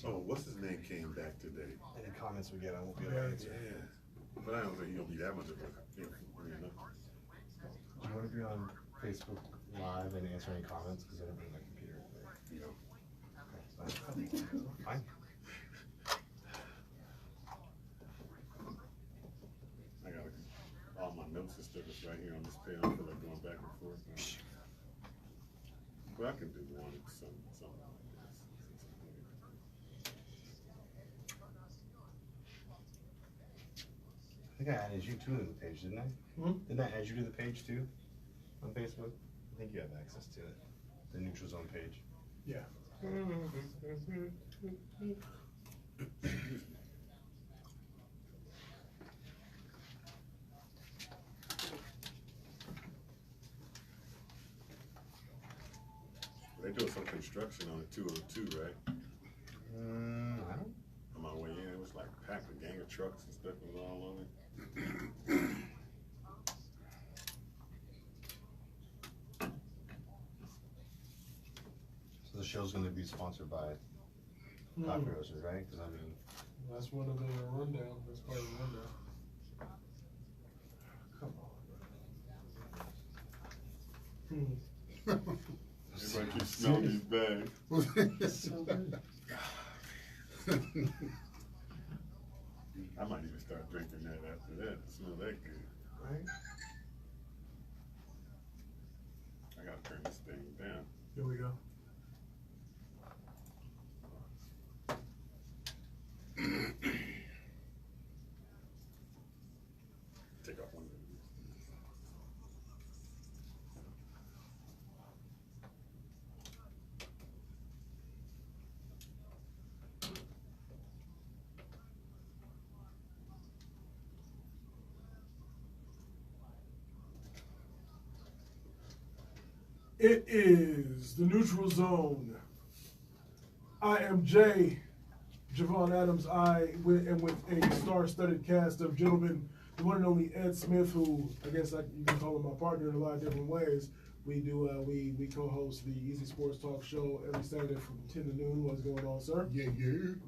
Oh, what's his name came back today? Any comments we get, I won't be able to answer. Yeah. But I don't think he'll be that much of a, you know. Do you want to be on Facebook Live and answer any comments? Because I don't bring my computer there. You know. Okay, fine. I got all my notes and stuff is right here on this page. I feel like going back and forth. But I can do one something like this. I think I added you too to the page, didn't I? Didn't I add you to the page too on Facebook? I think you have access to it. The Neutral Zone page. Yeah. They doing some construction on the 202, right? I don't. On my way in, it was like packed, a gang of trucks and stuff was all on it. So the show's going to be sponsored by Coffee Roasters, right? Because I mean, That's one of the rundown. That's part of the rundown. Come on. Everybody keeps smelling these bags. I might even start drinking that after that. It smells that good. Right? I gotta turn this thing down. Here we go. Take off one of these. It is the Neutral Zone. I am Jay, Javon Adams. I am with a star-studded cast of gentlemen, the one and only Ed Smith, who I guess you can call him my partner in a lot of different ways. We do we co-host the Easy Sports Talk Show every Saturday from 10 to noon. What's going on, sir? Yeah.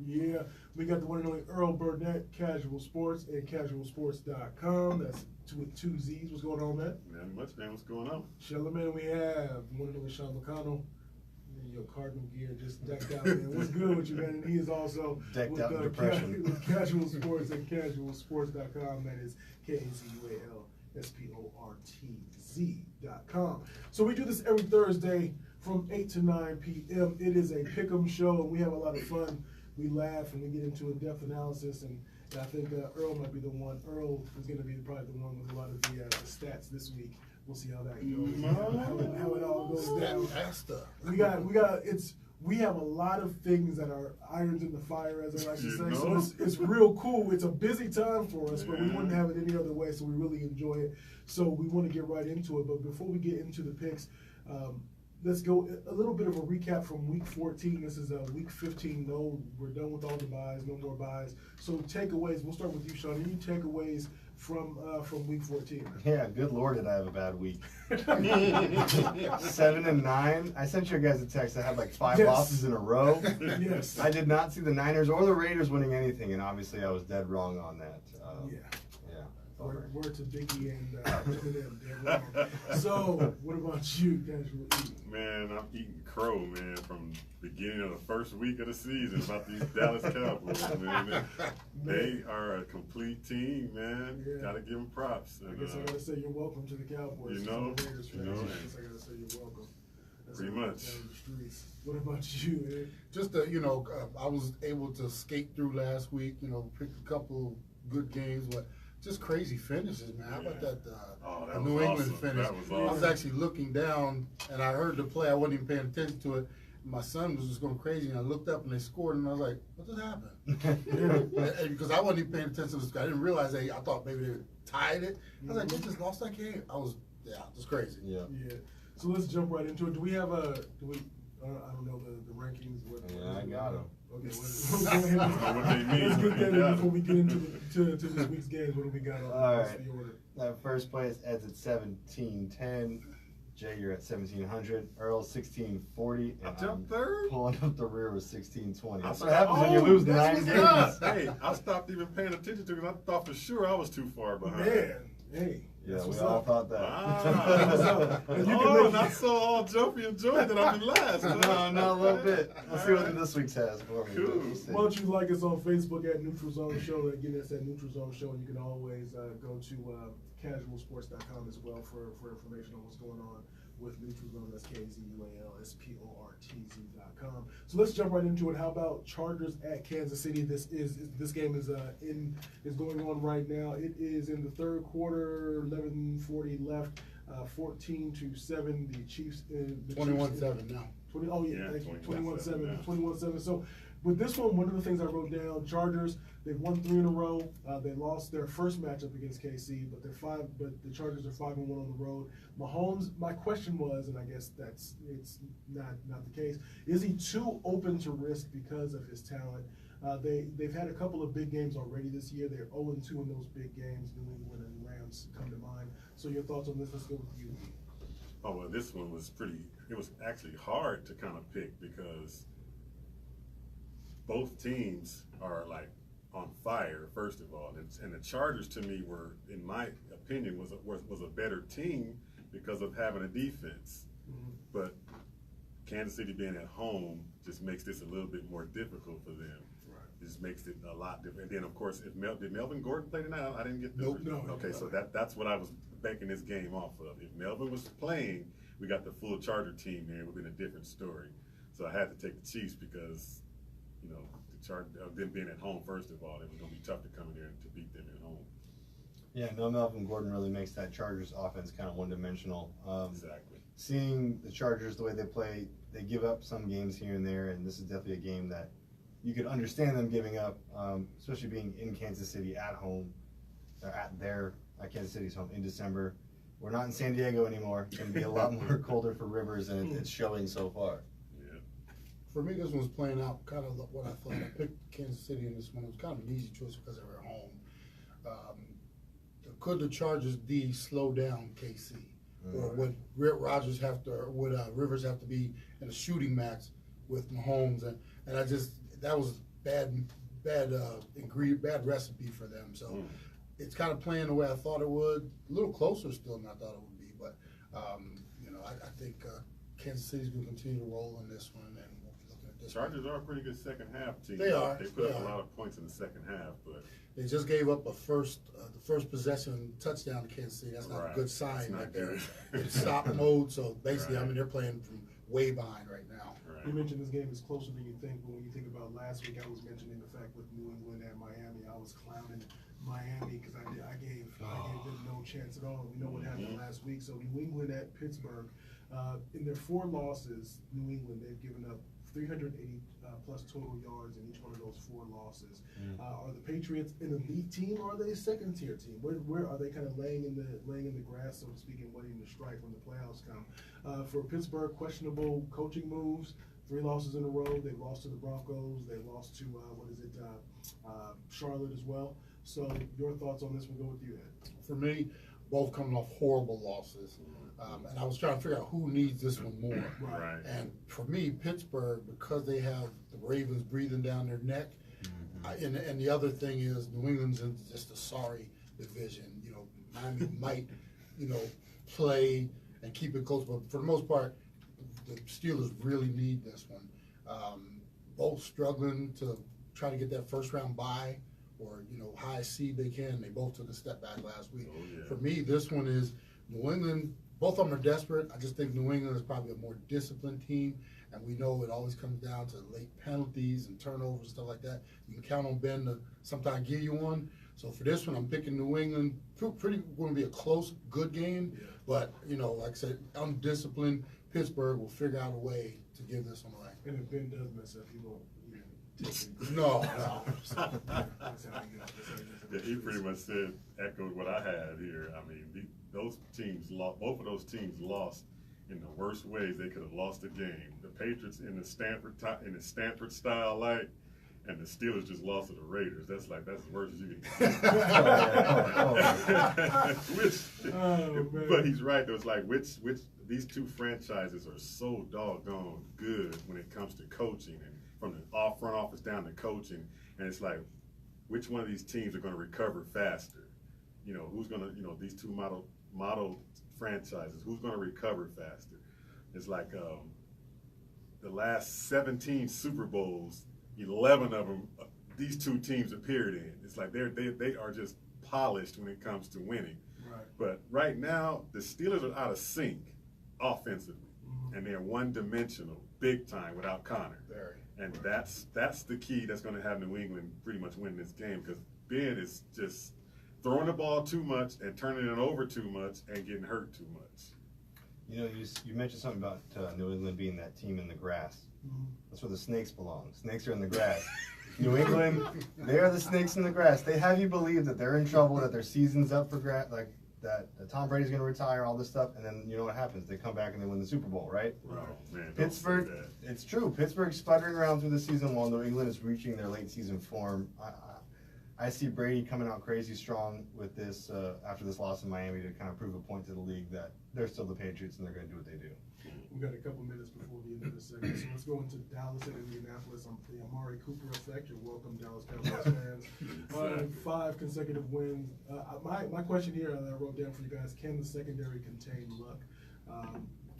Yeah, we got the one and only Earl Burnett, Casual Sports at casualsports.com. That's with two Z's. What's going on, man? Not much, man. What's going on? Gentlemen, we have one and only Sean McConnell. Your Cardinal gear just decked out, man. What's good with you, man? And he is also Decked with, out in depression. with Casual Sports at casualsports.com. That is KAZUALSPORTZ.com. So we do this every Thursday from 8 to 9 p.m. It is a pick'em show, and we have a lot of fun. We laugh and we get into in-depth analysis, and I think Earl might be the one. Earl is going to be probably the one with a lot of the stats this week. We'll see how that goes. How it all goes down. We have a lot of things that are irons in the fire, as I like to say. So it's real cool. It's a busy time for us, but we wouldn't have it any other way. So we really enjoy it. So we want to get right into it. But before we get into the picks, let's go a little bit of a recap from week 14. This is week 15. No, we're done with all the buys. No more buys. So takeaways. We'll start with you, Sean. Any takeaways from week 14? yeah, good Lord, did I have a bad week. 7-9. I sent you guys a text. I had like 5 losses in a row. Yes. I did not see the Niners or the Raiders winning anything, and obviously I was dead wrong on that. Yeah. Bummer. Word to Biggie and Eminem. So, what about you, Casual Eating? Man, I'm eating crow, man, from the beginning of the first week of the season about these Dallas Cowboys, man. They are a complete team, man. Yeah. Gotta give them props. I guess I gotta say you're welcome to the Cowboys. You know, I guess I gotta say you're welcome. That's pretty much. Down the streets. What about you, Ed? Just I was able to skate through last week. Pick a couple good games, but just crazy finishes, man. How about that? That New was England awesome. finish. That was I was awesome. actually looking down, and I heard the play. I wasn't even paying attention to it. My son was just going crazy, and I looked up and they scored, and I was like, "What just happened?" and because I wasn't even paying attention to this, I didn't realize I thought maybe they tied it. I was like, "They just lost that game." Just crazy. Yeah. So let's jump right into it. Do we have I don't know the rankings. Yeah, I got them. Okay, What they mean. let's get that in Yeah. before we get into to this week's games. What do we got on All what's right. the order? First place, Ed's at 17-10. Jay, you're at 1,700. Earl's 1,640. I And jumped I'm third. pulling up the rear with 1,620. That's what I- happens when you lose that's 9 what's games. up. Hey, I stopped even paying attention to it because I thought for sure I was too far behind. Man, hey, Yeah, that's we what's all up. thought that. Wow. And you can Oh, make- not so all jumpy and joy that I'm in last. No, a little bit. Let's see what this week's has for me. Cool. Let's see. Why don't you like us on Facebook at Neutral Zone Show? Again, that's at Neutral Zone Show, and you can always go to casualsports.com as well for information on what's going on with Neutral Zone. That's KZUALSPORTZ.com. So let's jump right into it. How about Chargers at Kansas City? This game is going on right now. It is in the third quarter, 11:40 left, 14-7. The Chiefs. 21-7 now. 20, oh yeah, Yeah, thank you. 21-7, 21-7. yeah. 21-7. So with this one of the things I wrote down, Chargers, they've won 3 in a row. They lost their first matchup against KC, but the Chargers are 5-1 on the road. Mahomes, my question was, and I guess it's not the case, is he too open to risk because of his talent? They've had a couple of big games already this year. They're 0-2 in those big games. New England and Rams come to mind. So your thoughts on this? Let's go with you. Oh, well, this one was it was actually hard to kind of pick because both teams are like on fire, first of all. And the Chargers, to me, were, in my opinion, was a better team because of having a defense. Mm-hmm. But Kansas City being at home just makes this a little bit more difficult for them. Right. Just makes it a lot different. And then, of course, did Melvin Gordon play tonight? I didn't get the Nope. No. Okay, so that's what I was banking this game off of. If Melvin was playing, we got the full Charger team there. It would have been a different story. So I had to take the Chiefs because, you know, the them being at home, first of all, it was going to be tough to come in there and to beat them at home. Yeah, no, Melvin Gordon really makes that Chargers offense kind of one-dimensional. Exactly. Seeing the Chargers the way they play, they give up some games here and there, and this is definitely a game that you could understand them giving up, especially being in Kansas City at home, or at Kansas City's home in December. We're not in San Diego anymore. It's going to be a lot more colder for Rivers, and it's showing so far. Yeah. For me, this one's playing out kind of what I thought. I picked Kansas City in this one. It was kind of an easy choice because they were at home. Could the Chargers D slow down KC? Or would Rivers have to be in a shooting match with Mahomes? And that was bad recipe for them. So it's kind of playing the way I thought it would. A little closer still than I thought it would be. But, I think Kansas City's going to continue to roll in this one. And we'll be looking at this Chargers are a pretty good second half team. They are. They put up a lot of points in the second half, but They just gave up the first possession touchdown to Kansas City. That's not Right. a good sign That's not right there. good. It's stop mode, so basically, Right. they're playing from way behind right now. You mentioned this game is closer than you think, but when you think about last week, I was mentioning the fact with New England and Miami, I was clowning Miami because I gave them no chance at all. We know what happened last week. So New England at Pittsburgh, in their 4 losses, New England, they've given up 380 plus total yards in each one of those 4 losses. Are the Patriots an elite team, or are they a second tier team? Where are they kind of laying in the grass, so to speak, and waiting to strike when the playoffs come? For Pittsburgh, questionable coaching moves. 3 losses in a row. They lost to the Broncos. They lost to Charlotte as well. So your thoughts on this? We'll go with you, Ed. For me, both coming off horrible losses. And I was trying to figure out who needs this one more. Right. And for me, Pittsburgh, because they have the Ravens breathing down their neck, and the other thing is New England's in just a sorry division. Miami might, play and keep it close, but for the most part, the Steelers really need this one. Both struggling to try to get that first round bye or, highest seed they can. They both took a step back last week. Oh, yeah. For me, this one is New England. Both of them are desperate. I just think New England is probably a more disciplined team, and we know it always comes down to late penalties and turnovers and stuff like that. You can count on Ben to sometimes give you one. So for this one, I'm picking New England. Pretty going to be a close, good game, but like I said, undisciplined Pittsburgh will figure out a way to give this one away. And if Ben does mess up, he won't. No. Yeah, he pretty much echoed what I had here. I mean, those teams lost. Both of those teams lost in the worst ways they could have lost the game. The Patriots in the Stanford style, like, and the Steelers just lost to the Raiders. That's as worse as you can. But he's right. Though it's like which these two franchises are so doggone good when it comes to coaching, and from the front office down to coaching, and it's like which one of these teams are going to recover faster? You know, who's going to, you know, these two model franchises, who's going to recover faster? It's like the last 17 Super Bowls, 11 of them, these two teams appeared in. It's like they are just polished when it comes to winning. Right. But right now, the Steelers are out of sync offensively, and they're one-dimensional, big time without Connor. Very. And that's the key that's going to have New England pretty much win this game, because Ben is just throwing the ball too much and turning it over too much and getting hurt too much. You know, you mentioned something about New England being that team in the grass. That's where the snakes belong. Snakes are in the grass. New England, they are the snakes in the grass. They have you believe that they're in trouble, that their season's up for like that Tom Brady's going to retire, all this stuff, and then you know what happens? They come back and they win the Super Bowl, right? Oh, man, Pittsburgh, it's true. Pittsburgh's sputtering around through the season while New England is reaching their late season form. I see Brady coming out crazy strong with this after this loss in Miami to kind of prove a point to the league that they're still the Patriots and they're going to do what they do. We've got a couple minutes before the end of the segment, so let's go into Dallas and Indianapolis on the Amari Cooper effect. You're welcome, Dallas Cowboys fans. 5 consecutive wins. My question here that I wrote down for you guys: can the secondary contain Luck?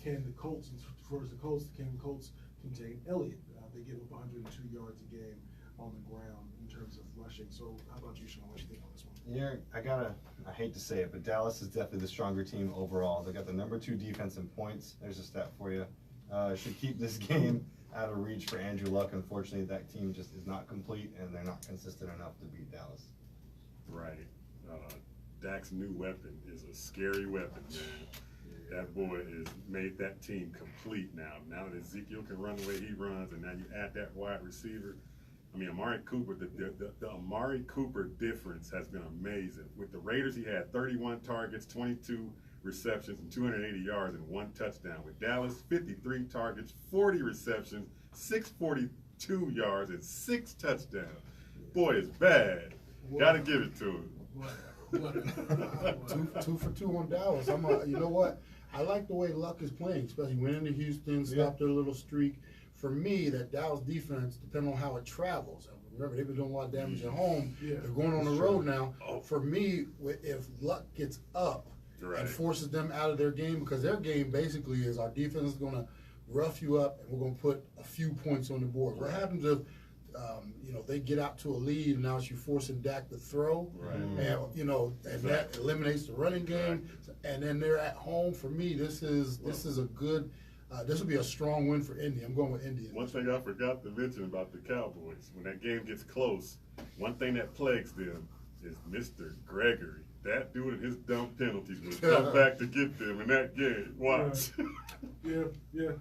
Can the Colts, can the Colts contain Elliott? They give up 102 yards a game on the ground in terms of rushing. So how about you, Sean? What do you think on this one? Yeah, I hate to say it, but Dallas is definitely the stronger team overall. They got the number 2 defense in points. There's a stat for you. Should keep this game out of reach for Andrew Luck. Unfortunately, that team just is not complete, and they're not consistent enough to beat Dallas. Right. Dak's new weapon is a scary weapon, man. That boy has made that team complete now. Now that Ezekiel can run the way he runs, and now you add that wide receiver. I mean, Amari Cooper, the Amari Cooper difference has been amazing. With the Raiders, he had 31 targets, 22 receptions, and 280 yards and 1 touchdown. With Dallas, 53 targets, 40 receptions, 642 yards, and 6 touchdowns. Boy, it's bad. Got to give it to him. two for 2 on Dallas. You know what? I like the way Luck is playing, especially winning to Houston, stopped their little streak. For me, that Dallas defense, depending on how it travels, and remember they've been doing a lot of damage at home. They're going on the road now. For me, if Luck gets up and forces them out of their game, because their game basically is our defense is going to rough you up, and we're going to put a few points on the board. What happens if they get out to a lead, and now it's you forcing Dak to throw, and that eliminates the running game, and then they're at home. For me, this is a good. This will be a strong win for Indy. I'm going with Indy. One thing I forgot to mention about the Cowboys, when that game gets close, one thing that plagues them is Mr. Gregory. That dude and his dumb penalties will come back to get them in that game. Watch. Yeah. As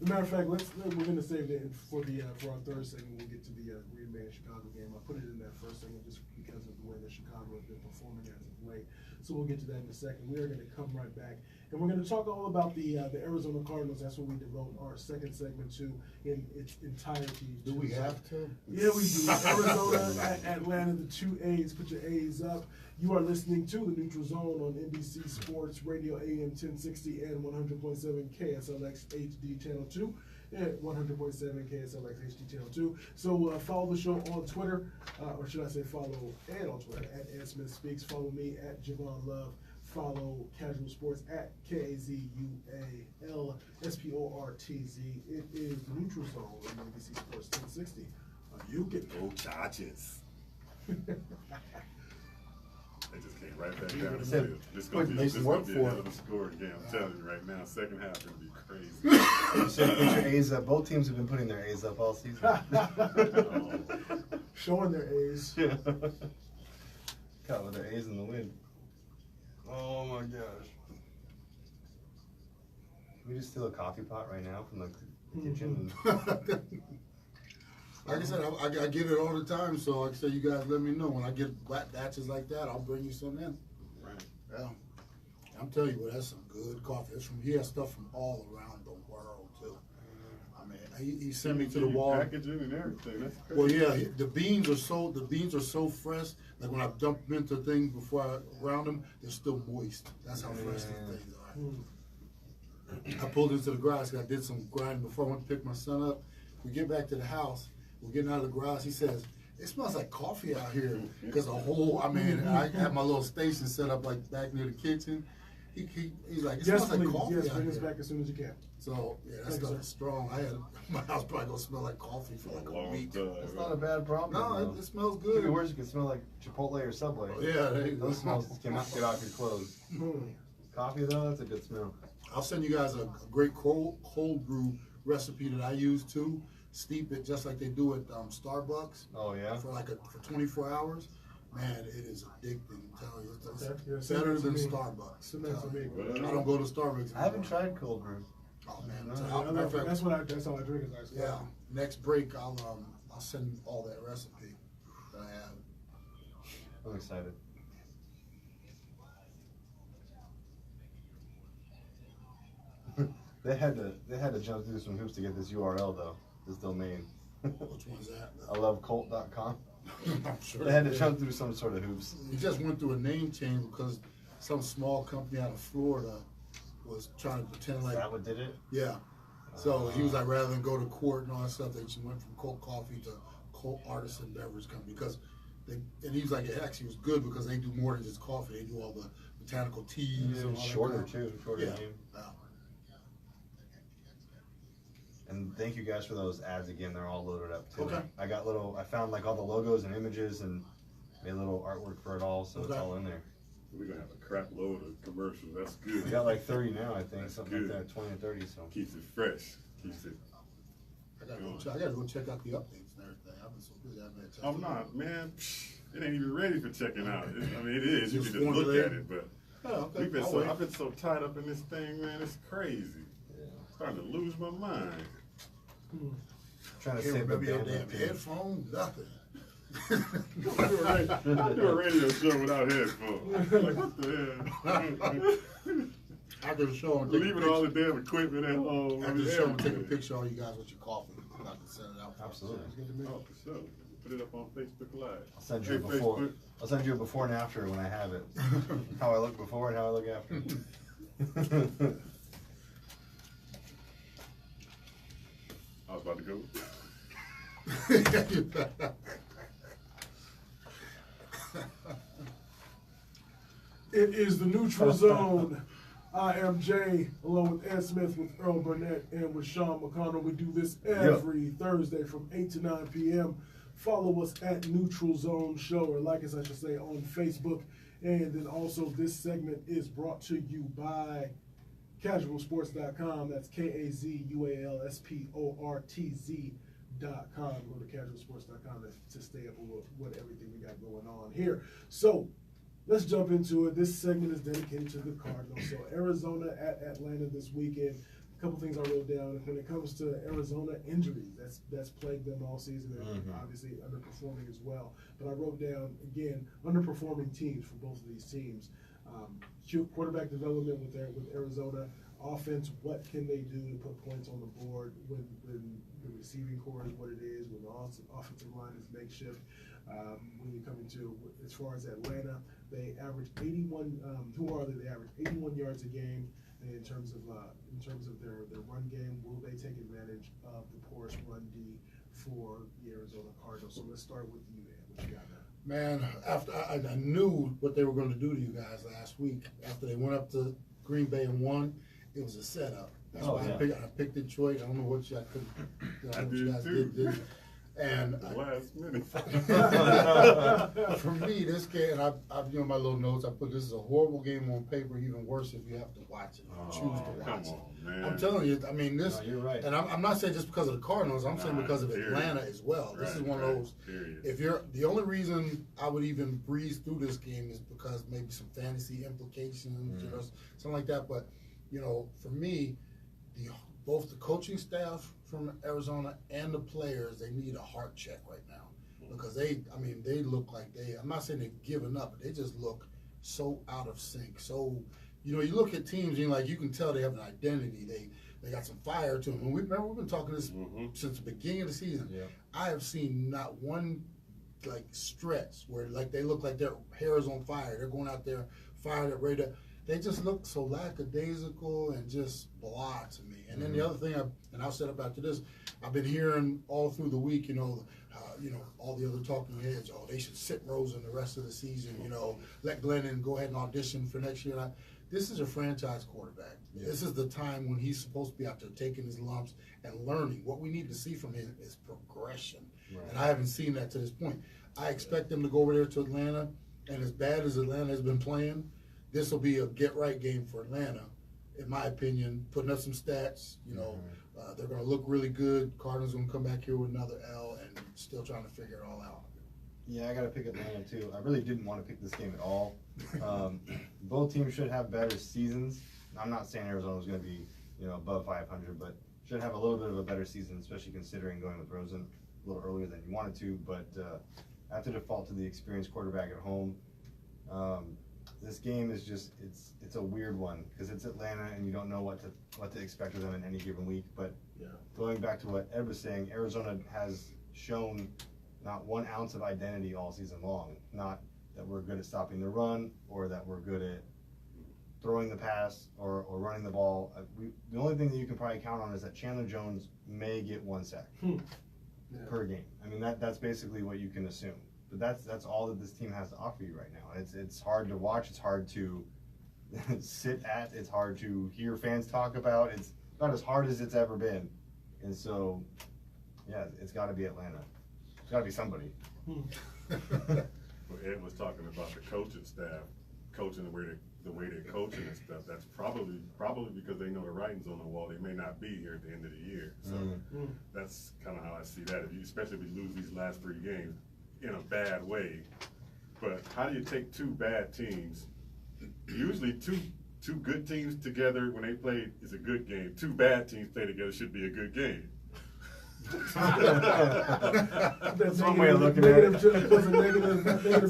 a matter of fact, we're going to save that for our third segment. We'll get to the Green Bay and Chicago game. I put it in that first segment just because of the way that Chicago has been performing as of late. So we'll get to that in a second. We are going to come right back, and we're going to talk all about the Arizona Cardinals. That's what we devote our second segment to in its entirety. Do we have to? Yeah, we do. Arizona, Atlanta, the 2 A's. Put your A's up. You are listening to the Neutral Zone on NBC Sports Radio AM 1060 and 100.7 KSLX HD Channel 2. At 100.7 KSLX HD Channel 2. So follow the show on Twitter, or should I say follow Ed on Twitter at Ed Smith Speaks. Follow me at Javon Love. Follow Casual Sports at KAZUALSPORTZ. It is the Neutral Zone on NBC Sports 1060. You can Go Chargers. They just came right back down the Said, field. This is going to be a hell of a score again. I'm telling you right now, second half is going to be crazy. You said put your A's up. Both teams have been putting their A's up all season. Showing their A's. Caught with their A's in the wind. Oh my gosh. Can we just steal a coffee pot right now from the kitchen? Like I said, I get it all the time. So like I said, you guys let me know when I get batches like that. I'll bring you some in. Right. Yeah. I'm telling you, that's some good coffee. He has stuff from all around the world too. I mean, He sent me to the wall. Packaging and everything. That's crazy. Well, yeah, the beans are so fresh. Like when I dump them into things before I ground them, they're still moist. That's how fresh these things are. I pulled into the garage. I did some grinding before I went to pick my son up. We get back to the house. We're getting out of the garage. He says, "It smells like coffee out here." Because I have my little station set up like back near the kitchen. He's like, "It Yes, smells like please. coffee Yes, out bring us here." back as soon as you can. So yeah, that Thank you, stuff sir. is strong. My house probably gonna smell like coffee for like a Long week. time. That's not a bad problem. No, it smells Could be good. worse. It could smell like Chipotle or Subway. Yeah, there you go. Those smells cannot get off your clothes. Coffee though, that's a good smell. I'll send you guys a great cold brew recipe that I use too. Steep it just like they do at Starbucks Oh yeah. for 24 hours. Man, it is addicting. I'm telling you, it's Okay, yeah, send better that to than me. Starbucks. Send that to I'm me. telling you. I don't go to Starbucks. I haven't anymore. tried cold brew. Oh man, No, I'm telling Yeah, you. Matter of fact, that's how I drink it. Actually. yeah. Next break, I'll send all that recipe that I have. I'm excited. They had to jump through some hoops to get this URL though, this domain. Which one's that? I love Colt.com. I'm sure They had to did. jump through some sort of hoops. He just went through a name change because some small company out of Florida was trying to pretend Is like, that what did it? yeah. So he was like, rather than go to court and all that stuff, they just went from Colt Coffee to Colt Artisan Beverage Company because and he was like, it actually was good because they do more than just coffee. They do all the botanical teas. It and was all that shorter kind of- too, shorter Yeah. name. Yeah. And thank you guys for those ads again. They're all loaded up too. Okay. I found like all the logos and images and made a little artwork for it all, so it's Okay. all in there. We're gonna have a crap load of commercials. That's good. We got like 30 now, I think, That's something good. like that, 20 or 30. So Keeps it fresh. Keeps it. I gotta go check out the updates and everything. I've been so busy. I haven't had a chance I'm to- not, man. It ain't even ready for checking out. It is. You Just can just look formulate. at it, but Oh, okay. we've been I'll so wait. I've been so tied up in this thing, man. It's crazy. Starting to lose my mind. trying to Can't save the remember your damn bandwidth. too. headphone, nothing. I do a radio show without headphones. Like, what the hell? After the show, I'm taking Leaving all the damn equipment at home. After the show, I'm taking a picture of all you guys with your coffee. I can send it out. Absolutely. Oh, for sure. Put it up on Facebook Live. I'll send you a Hey, before. Facebook. I'll send you a before and after when I have it. How I look before and how I look after. I was about to go. It is the Neutral Zone. I am Jay, along with Ed Smith, with Earl Burnett, and with Sean McConnell. We do this every Thursday from 8 to 9 p.m. Follow us at Neutral Zone Show, or like us, I should say, on Facebook. And then also, this segment is brought to you by casualsports.com. That's KAZUALSPORTZ.com. Go to casualsports.com to stay up with what everything we got going on here. So, let's jump into it. This segment is dedicated to the Cardinals. So Arizona at Atlanta this weekend. A couple things I wrote down. When it comes to Arizona injuries, that's plagued them all season. They're obviously underperforming as well. But I wrote down, again, underperforming teams for both of these teams. Quarterback development with Arizona. Offense, what can they do to put points on the board when the receiving core is what it is, when the offensive line is makeshift. When you come into, as far as Atlanta, they average 81. They average 81 yards a game. And in terms of their run game, will they take advantage of the porous run D for the Arizona Cardinals? So let's start with you, man. What you got now? Man, after I knew what they were going to do to you guys last week, after they went up to Green Bay and won, it was a setup. That's why I picked Detroit. I don't know what you guys did. And The last minute. for me, this game, and I've my little notes. I put this is a horrible game on paper. Even worse if you have to watch it. Choose to watch come it. on, man. I'm telling you. I mean, this. No, you're right. And I'm not saying just because of the Cardinals. I'm saying because of period. Atlanta as well. This is one of those. Period. If you're the only reason I would even breeze through this game is because maybe some fantasy implications, something like that. But for me, both the coaching staff from Arizona and the players, they need a heart check right now because they look like I'm not saying they've given up, but they just look so out of sync. So, you look at teams and you can tell they have an identity. They got some fire to them. And we've been talking this since the beginning of the season. Yeah. I have seen not one like stretch where like they look like their hair is on fire. They're going out there fired up, ready to. They just look so lackadaisical and just blah to me. And then the other thing, and I'll set up after this, I've been hearing all through the week, all the other talking heads, they should sit Rosen the rest of the season, let Glennon go ahead and audition for next year. This is a franchise quarterback. Yeah. This is the time when he's supposed to be out there taking his lumps and learning. What we need to see from him is progression. Right. And I haven't seen that to this point. I expect him to go over there to Atlanta, and as bad as Atlanta has been playing, this will be a get-right game for Atlanta, in my opinion, putting up some stats. They're going to look really good. Cardinals going to come back here with another L and still trying to figure it all out. Yeah, I got to pick Atlanta, too. I really didn't want to pick this game at all. Both teams should have better seasons. I'm not saying Arizona's going to be, above 500, but should have a little bit of a better season, especially considering going with Rosen a little earlier than you wanted to. But I have to default to the experienced quarterback at home. This game is just it's a weird one because it's Atlanta and you don't know what to expect of them in any given week. But going back to what Ed was saying, Arizona has shown not 1 ounce of identity all season long. Not that we're good at stopping the run or that we're good at throwing the pass or running the ball. The only thing that you can probably count on is that Chandler Jones may get 1 sack per game. I mean that's basically what you can assume. But that's all that this team has to offer you right now. It's hard to watch. It's hard to sit at. It's hard to hear fans talk about. It's about as hard as it's ever been. And so, yeah, it's got to be Atlanta. It's got to be somebody. Well, Ed was talking about the coaching staff, coaching the way they're coaching and stuff. That's probably because they know the writing's on the wall. They may not be here at the end of the year. So that's kind of how I see that. Especially if you lose these last 3 games in a bad way. But how do you take 2 bad teams? Usually two good teams together when they play is a good game. 2 bad teams play together should be a good game. That's one way of looking at it.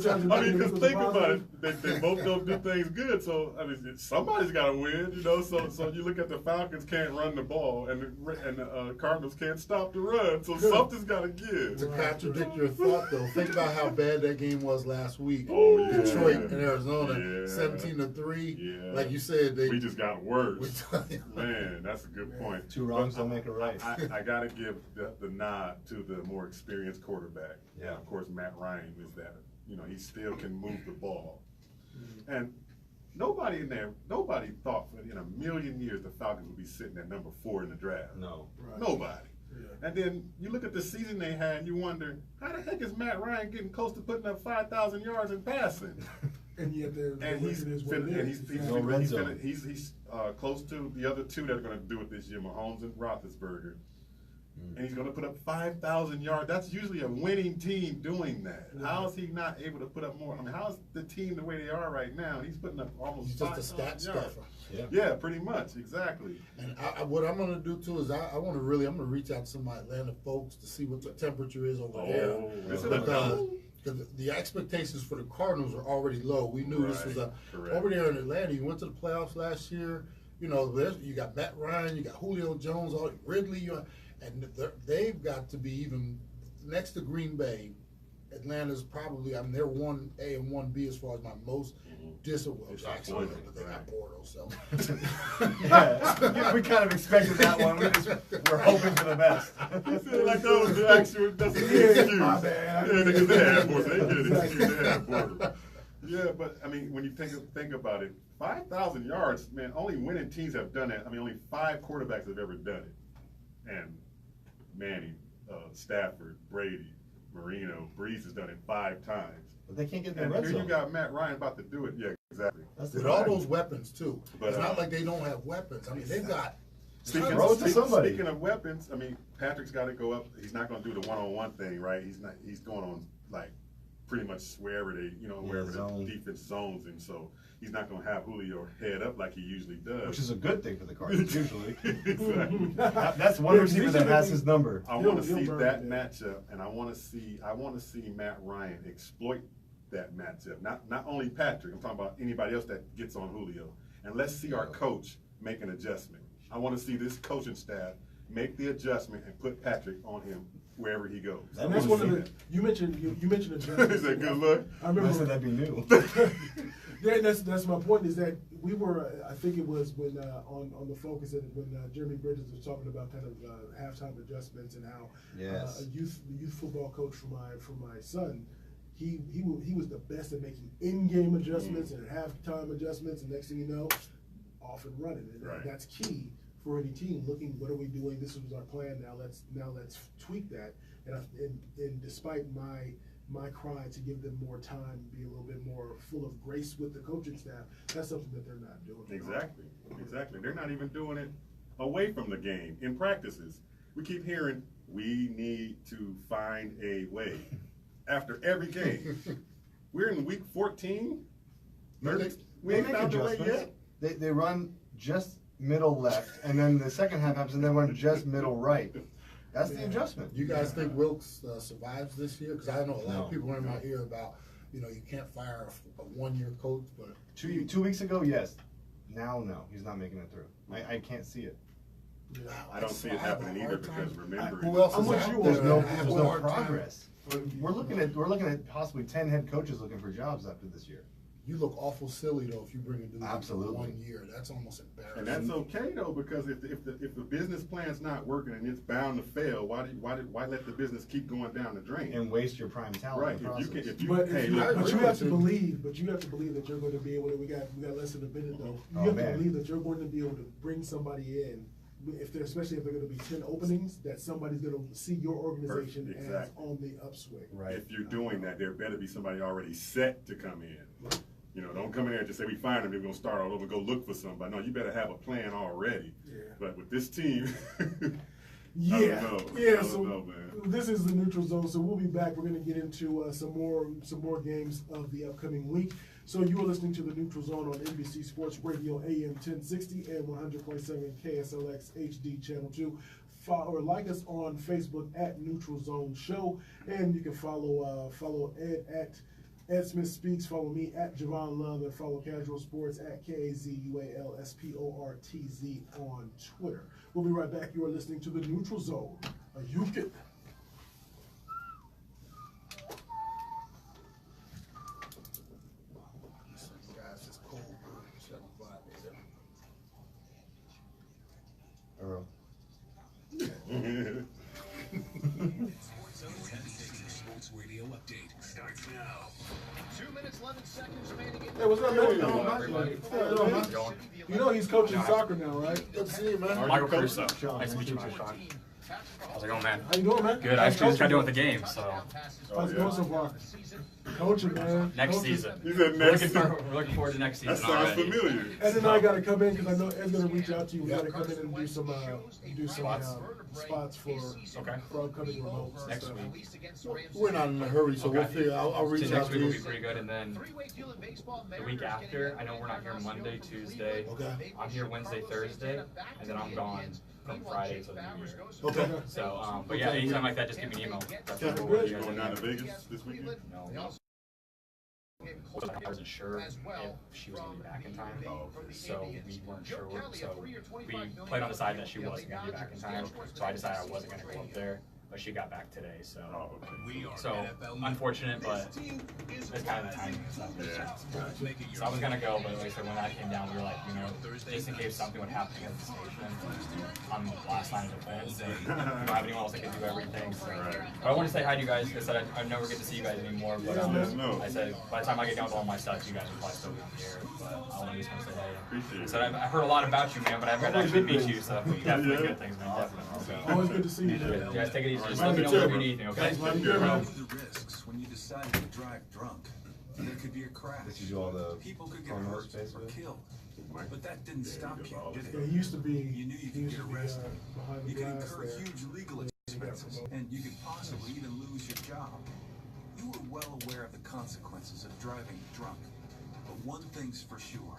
I mean, because think about it, they both don't do things good. So I mean, somebody's got to win, So you look at the Falcons can't run the ball, and the Cardinals can't stop the run. So something's got to give. To contradict your thought, though, think about how bad that game was last week. Oh yeah, Detroit and Arizona, 17-3. Yeah. Like you said, we just got worse. Man, that's a good point. 2 wrongs don't make a right. I got to give the nod to the more experienced quarterback. Yeah. Of course, Matt Ryan is that. He still can move the ball. And nobody thought in a million years the Falcons would be sitting at number 4 in the draft. No. Right. Nobody. Yeah. And then you look at the season they had and you wonder, how the heck is Matt Ryan getting close to putting up 5,000 yards in passing? And yet he's close to the other 2 that are going to do it this year, Mahomes and Roethlisberger. And he's going to put up 5,000 yards. That's usually a winning team doing that. Yeah. How is he not able to put up more? I mean, how is the team the way they are right now? And he's putting up almost 5,000 yards. He's just a stat stuffer. Yeah, pretty much, exactly. And what I'm going to do too is I'm going to reach out to some of my Atlanta folks to see what the temperature is over there. Is it a double? Because the expectations for the Cardinals are already low. We knew this was over there in Atlanta. You went to the playoffs last year. You got Matt Ryan, you got Julio Jones, Ridley, and they've got to be even next to Green Bay. Atlanta's probably, they're 1A and 1B as far as my most disappointed. Jacksonville, but they got Bortles, so. Yeah, we kind of expected that one. We're hoping for the best. You feel like that was the actual, that's an excuse. My bad. Yeah, because they had Bortles. They get an excuse. They had Bortles. Yeah, but I mean, when you think about it, 5,000 yards, man, only winning teams have done that. I mean, only 5 quarterbacks have ever done it. And Manning, Stafford, Brady, Marino, Breeze has done it 5 times. But they can't get their And red here zone. you got Matt Ryan about to do it. Yeah, exactly. With all those weapons too. But, it's not like they don't have weapons. I mean, they've got. Speaking of weapons, I mean, Patrick's got to go up. He's not going to do the one-on-one thing, right? He's going on like pretty much wherever wherever the defense zones him. So he's not going to have Julio head up like he usually does. Which is a good thing for the Cardinals, usually. Exactly. That's one receiver that has his number. I want to see that matchup, and I want to see Matt Ryan exploit that matchup. Not only Patrick. I'm talking about anybody else that gets on Julio. And let's see our coach make an adjustment. I want to see this coaching staff make the adjustment and put Patrick on him wherever he goes. And that's one of the you mentioned adjustments. Is that good look? I remember I said that'd be new. Yeah, that's my point. Is that we were? I think it was when on the Focus when Jeremy Bridges was talking about kind of halftime adjustments and how Yes. a youth football coach for my son, he was the best at making in-game adjustments and halftime adjustments, and next thing you know, off and running. And Right. that's key for any team. Looking, what are we doing? This was our plan. Now let's tweak that. And despite my cry to give them more time, be a little bit more full of grace with the coaching staff, that's something that they're not doing. Exactly. They're not even doing it away from the game in practices. We keep hearing we need to find a way after every game. We're in week 14. We ain't make found a way adjustments. yet. They run just middle left, and then the second half happens, and they run just middle right. That's the adjustment. You guys think Wilkes survives this year? Because I know a lot No. of people are in my ear about, you can't fire a one-year coach, but 2 weeks ago, yes. Now, no, he's not making it through. I can't see it. I don't see it happening either because remember, Who else I'm is with out you on there? There's no that. there's no progress. We're looking at possibly 10 head coaches looking for jobs after this year. You look awful silly though if you bring a dude in for Absolutely. 1 year. That's almost embarrassing. and that's okay though because if the business plan's not working and it's bound to fail, why let the business keep going down the drain? And waste your prime talent Right. in the If you process. can, if you But hey, you look, I have agree to with believe that you're going to be able to. We got less than a minute though. You Oh, have man. to believe that you're going to be able to bring somebody in. Especially if there are going to be 10 openings, that somebody's going to see your organization Perfect, as exactly. on the upswing. Right. if you're doing that, there better be somebody already set to come in. Don't come in there and just say we find them, we're gonna start all over, go look for somebody. No, you better have a plan already. Yeah. But with this team, Yeah, I don't know. yeah. I So don't know, man. this is the neutral zone. So we'll be back. We're going to get into some more games of the upcoming week. So you are listening to the Neutral Zone on NBC Sports Radio AM 1060 and 100.7 KSLX HD Channel 2. Follow or like us on Facebook at Neutral Zone Show, and you can follow Ed at Ed Smith Speaks. Follow me at Javon Love, and follow Casual Sports at KAZUALSPORTZ on Twitter. We'll be right back. You are listening to the Neutral Zone. You can. Guys, it's cold. 75 here. Earl. Sports Radio update starts now. 2 minutes, 11 seconds remaining. Hey, what's up, man? everybody. You know he's coaching soccer now, right? Good to see you, man. Michael Caruso. Sean, Nice to meet you, man. Sean. How's it going, man? How you doing, man? Good. I How's actually just got coaching done with the game, so How's it going so far? Coaching, man. next Coaching. season. He said We're next we're looking forward to next That season sounds already. familiar. Ed and I got to come in because I know Ed's going to reach out to you. We got to come in and do some spots for upcoming remotes. and Next stuff. week. We're not in a hurry, so we'll Okay. figure. I'll reach So out next to week will you. be pretty good, and then the week after, I know we're not here Monday, Tuesday. Okay. I'm here Wednesday, Thursday, and then I'm gone from Friday till the New Year. Okay. So, but yeah, anytime like that, just give me an email. That's what Okay. we'll do. You going down to Vegas this weekend? No. I wasn't sure if she was going to be back in time, so we weren't sure. So we played on the side that she wasn't going to be back in time. So I decided I wasn't going to go up there, but she got back today. So, Oh, okay. so unfortunate, but it's kind of the timing and stuff. Yeah. So I was gonna go, but like I said, when that came down, we were like, just in case something would happen at the station, I'm the last line of defense. And I don't have anyone else that can do everything. So. But I want to say hi to you guys. I said I never get to see you guys anymore, but Yes, no. I said by the time I get done with all my stuff, you guys will probably still be here. But I just want to say hey. Appreciate it. So I've heard a lot lot about you, man, but I haven't got to actually meet you, so definitely good things, man. Definitely. So, Always good to see you. you guys take it easy. Just let me know whenever you need anything, okay? Thanks, man. Good, man. The risks when you decided to drive drunk. There could be a crash. Did you do all the People could get promo hurt space or with it? killed. But that didn't stop you, did Yeah, it? he used to be. You knew you he could used get to be, arrested. behind the You could glass incur there. huge legal expenses, and you could possibly even lose your job. You were well aware of the consequences of driving drunk. But one thing's for sure,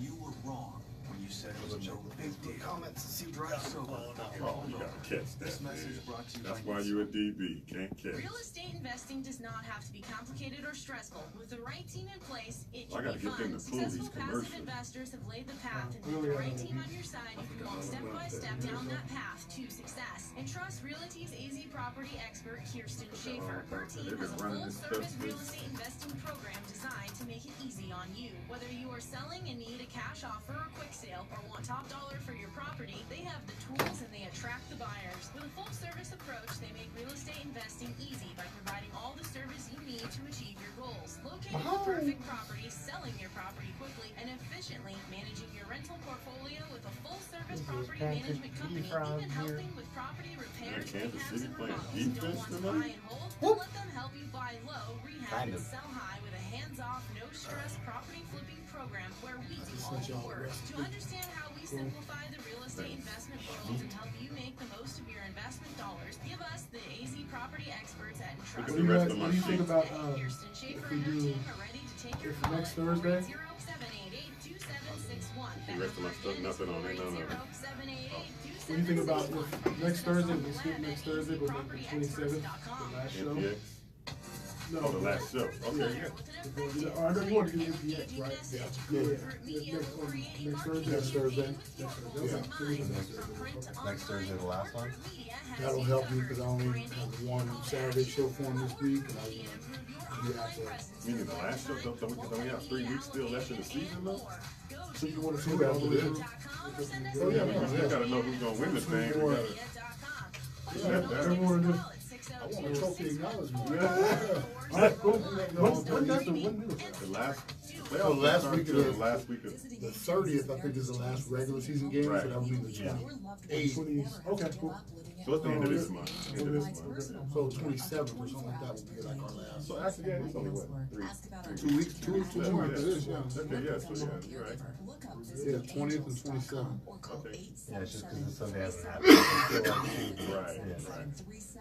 you were wrong. when you said it was no big deal. Comments to see So, Oh, you gotta catch that, This message man. brought to you That's by why you a DB. Can't catch. Real estate investing does not have to be complicated or stressful. With the right team in place, it I can gotta be get them fun. to pull these Successful passive commercials. investors have laid the path, and with the right team on your side, you can walk step by step down that path to success. And trust Realty's AZ property expert, Kirsten Schaefer. Her team has a full-service real estate investing program designed to make it easy on you. Whether you are selling and need a cash offer or quick sale, or want top dollar for your property, they have the tools and they attract the buyers. With a full-service approach, they make real estate investing easy by providing all the service you need to achieve your goals. Locating the perfect property, selling your property quickly and efficiently, managing your rental portfolio with a full-service property management company, even helping with property repairs, Kansas rehabs, City and playing remodels. You don't defense want to tonight? buy and hold? Then let them help you buy low, rehab, Kind and of. sell high with a hands-off, no-stress property flipping program where we do all the work. To understand how we simplify the real estate investment world and help you make the most of your investment dollars, give us the AZ property experts at Look at Entrust. the rest of my What do you think about Kirsten Schaefer if we and her do team are ready to take your if call next at Thursday? 480-788-2761. The rest of my stuff, nothing on it, none of it. What do you think about if next Thursday, we skip next Thursday, but make the 27th, the last show? NPX? No, Oh, the last show. Okay, yeah. Oh, I know you want to do NPX, right? Yeah. Next Thursday. Next Thursday. Next Thursday, the last one. That'll help me because I only have one Saturday show for him this week, and I want to be out there. Meaning the last show, don't we have 3 weeks still left in the season though? So you want to see Two that after one? this. Oh, yeah, We yeah. gotta know who's gonna win the thing. We gotta. Everyone do. I want a trophy acknowledgement. All right, cool. The last Oh, playoff last start week of to the- the last week of. The 30th, I think, is the last regular season game, so that would be the 28th. Okay, cool. So it's the end of this month. End of this month. So 27th or something like that would be like our last. So actually, yeah, it's only what, 2 weeks, two more after this, yeah. Okay, yeah, so yeah, you're right. Yeah, 20th and 27th. Okay. Yeah, it's just because the Sunday hasn't happened. I feel like she- Right, Yeah. right.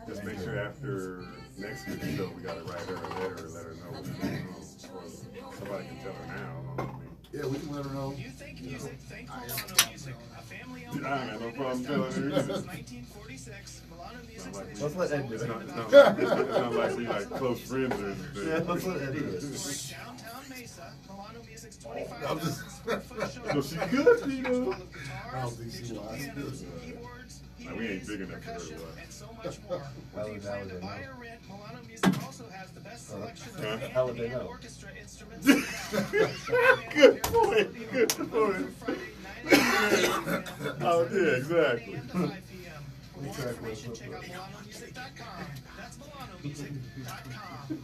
Just make sure after next week's show, we gotta write her a letter and let her know what's going on. Or somebody can tell her now. I mean, Yeah, we can let her know. You think music, think Milano Music, a family-owned I ain't got no problem telling her either. since 1946. Milano Music's Like- been Let's let Ed do It's it. not like we like close friends or anything. Yeah, let's let Ed do it. downtown Mesa. Milano Music's I'm 25,000 just- square foot show. So she could be, though. Full of I don't guitars, think she digital was. pianos, keyboards, Like, we ain't big PAs, enough for her, percussion, but- and so much more. Whether you That plan would to they buy know? or rent, Milano Music also has the best selection of Huh? band How would they and know? orchestra instruments. Good point, good point. Friday, 9 a.m. Oh, yeah, exactly. 9 a.m. to 5 p.m. For more information, check out MilanoMusic.com. That's MilanoMusic.com.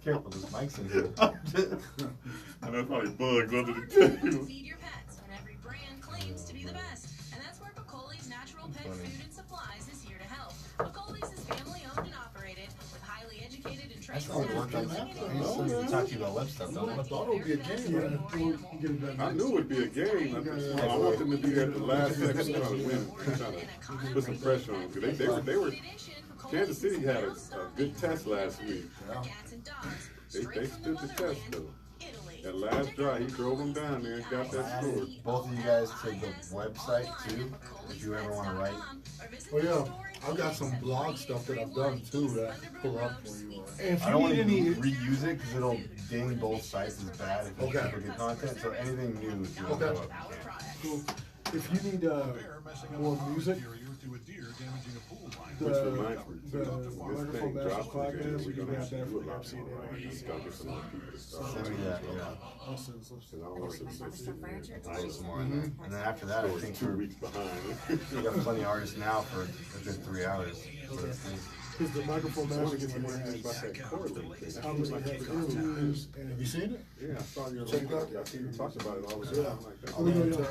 Careful, there's mics in here. I know it's probably bugs under the table. Feed your pets, and every brand claims to be the best. And that's where Pacoli's Natural Pet Funny. Food and Supplies is here to help. Pacoli's is family owned and operated with highly educated and trained That's all work on that. I used to talk to you about web stuff, don't I I? thought it would be a game, Yeah, right? we'll get it done. I knew it'd be a game. I want them to be there at the last second trying to win, trying to put some pressure on them. 'Cause they were, Kansas City had a good test last week. They stood the test though. That last drive, he drove them down there and got that score. Both of you guys to the website too, if you ever want to write. Oh, yeah. I've got some blog stuff that I've done too that I can pull up for you. And if I don't you want to need any, reuse it because it'll ding both sites as bad if it's Okay. super good content. So anything new, if you want to go up, you can. cool. If you need more music, Which reminds me, the this Microphone thing Masters drops again, podcast, we're you can gonna have have to that do a for lot MC more, right? and Just gotta get some more people to start. Send me that, yeah. I'll send some. And I want some I'll put some more in there. And then after that, I We're think 2 we're, weeks behind. we got plenty of artists now for a good 3 hours. So it's nice. Because the Microphone Master gets the About one that Corley thing. obviously have interviews and. Have you seen it? Yeah, I saw your. Check it out. I see you talked about it all the time like that. Oh, yeah, yeah.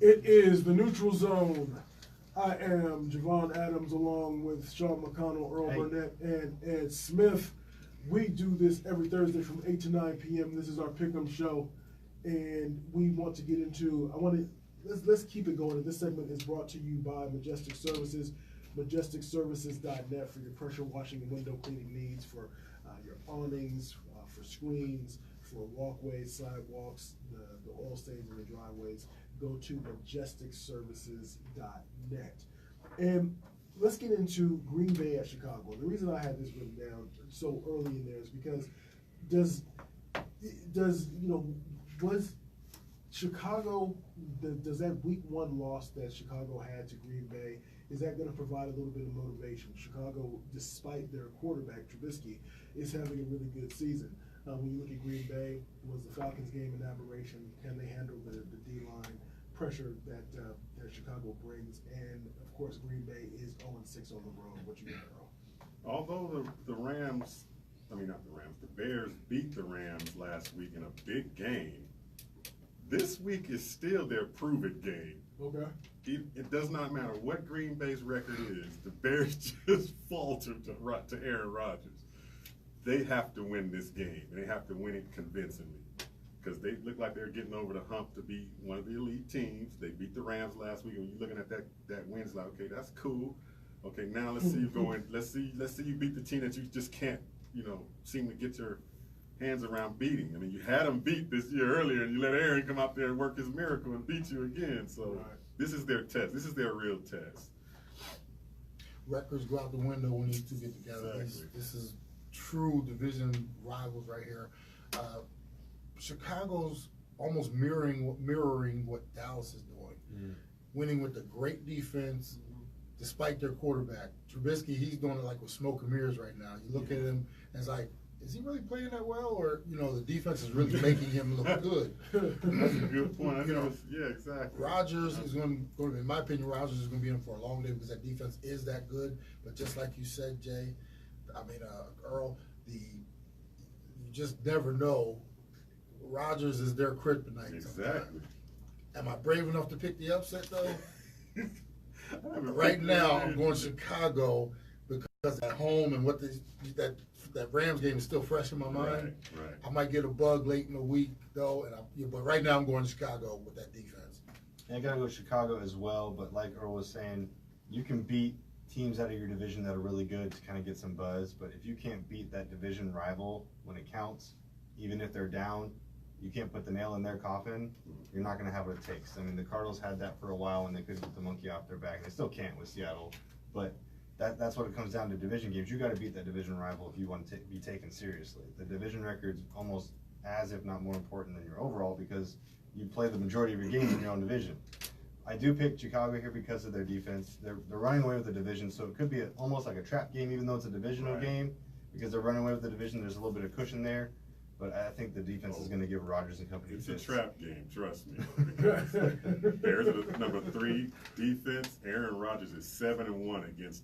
It is the Neutral Zone. I am Javon Adams along with Sean McConnell, Earl Hey. Burnett, and Ed Smith. We do this every Thursday from 8 to 9 p.m. This is our Pick'em show. And we want to get into, let's keep it going. This segment is brought to you by Majestic Services, majesticservices.net for your pressure washing and window cleaning needs for awnings, for screens, for walkways, sidewalks, the oil stains in the driveways, go to majesticservices.net. And let's get into Green Bay at Chicago. The reason I had this written down so early in there is because was Chicago, does that week 1 loss that Chicago had to Green Bay, is that going to provide a little bit of motivation? Chicago, despite their quarterback, Trubisky, is having a really good season. When you look at Green Bay, was the Falcons game an aberration? Can they handle the D-line pressure that Chicago brings? And, of course, Green Bay is 0-6 on the road. What you got, Earl? Although the Bears beat the Rams last week in a big game, this week is still their prove-it game. Okay. It does not matter what Green Bay's record is. The Bears just faltered to Aaron Rodgers. They have to win this game, and they have to win it convincingly because they look like they're getting over the hump to be one of the elite teams. They beat the Rams last week, and you're looking at that win, it's like, okay, that's cool. Okay, now let's see you go in. Let's see you beat the team that you just can't, seem to get your hands around beating. I mean, you had them beat this year earlier, and you let Aaron come out there and work his miracle and beat you again. So This is their test. This is their real test. Records go out the window when these two get together. Exactly. This is true division rivals right here. Chicago's almost mirroring what Dallas is doing, winning with a great defense, despite their quarterback. Trubisky, he's doing it like with smoke and mirrors right now. You look at him, and it's like, is he really playing that well, or the defense is really making him look good? That's a good point. Yeah, exactly. Rodgers is going to, in my opinion, Rodgers is going to be in for a long day because that defense is that good. But just like you said, Jay, Earl, you just never know. Rodgers is their kryptonite. Exactly. Sometimes. Am I brave enough to pick the upset though? Right now, I'm going Chicago because at home and that Rams game is still fresh in my mind. Right. I might get a bug late in the week though, but right now I'm going to Chicago with that defense. And I gotta go Chicago as well, but like Earl was saying, you can beat teams out of your division that are really good to kind of get some buzz, but if you can't beat that division rival when it counts, even if they're down, you can't put the nail in their coffin, you're not going to have what it takes. I mean, the Cardinals had that for a while when they couldn't get the monkey off their back. They still can't with Seattle, but that's what it comes down to division games. You got to beat that division rival if you want to be taken seriously. The division record's almost as, if not more important than your overall because you play the majority of your games in your own division. I do pick Chicago here because of their defense. They're running away with the division, so it could be almost like a trap game, even though it's a divisional game, because they're running away with the division. There's a little bit of cushion there. But I think the defense is going to give Rodgers and company It's fits. a trap game, trust me. Bears are the number 3 defense. Aaron Rodgers is 7-1 against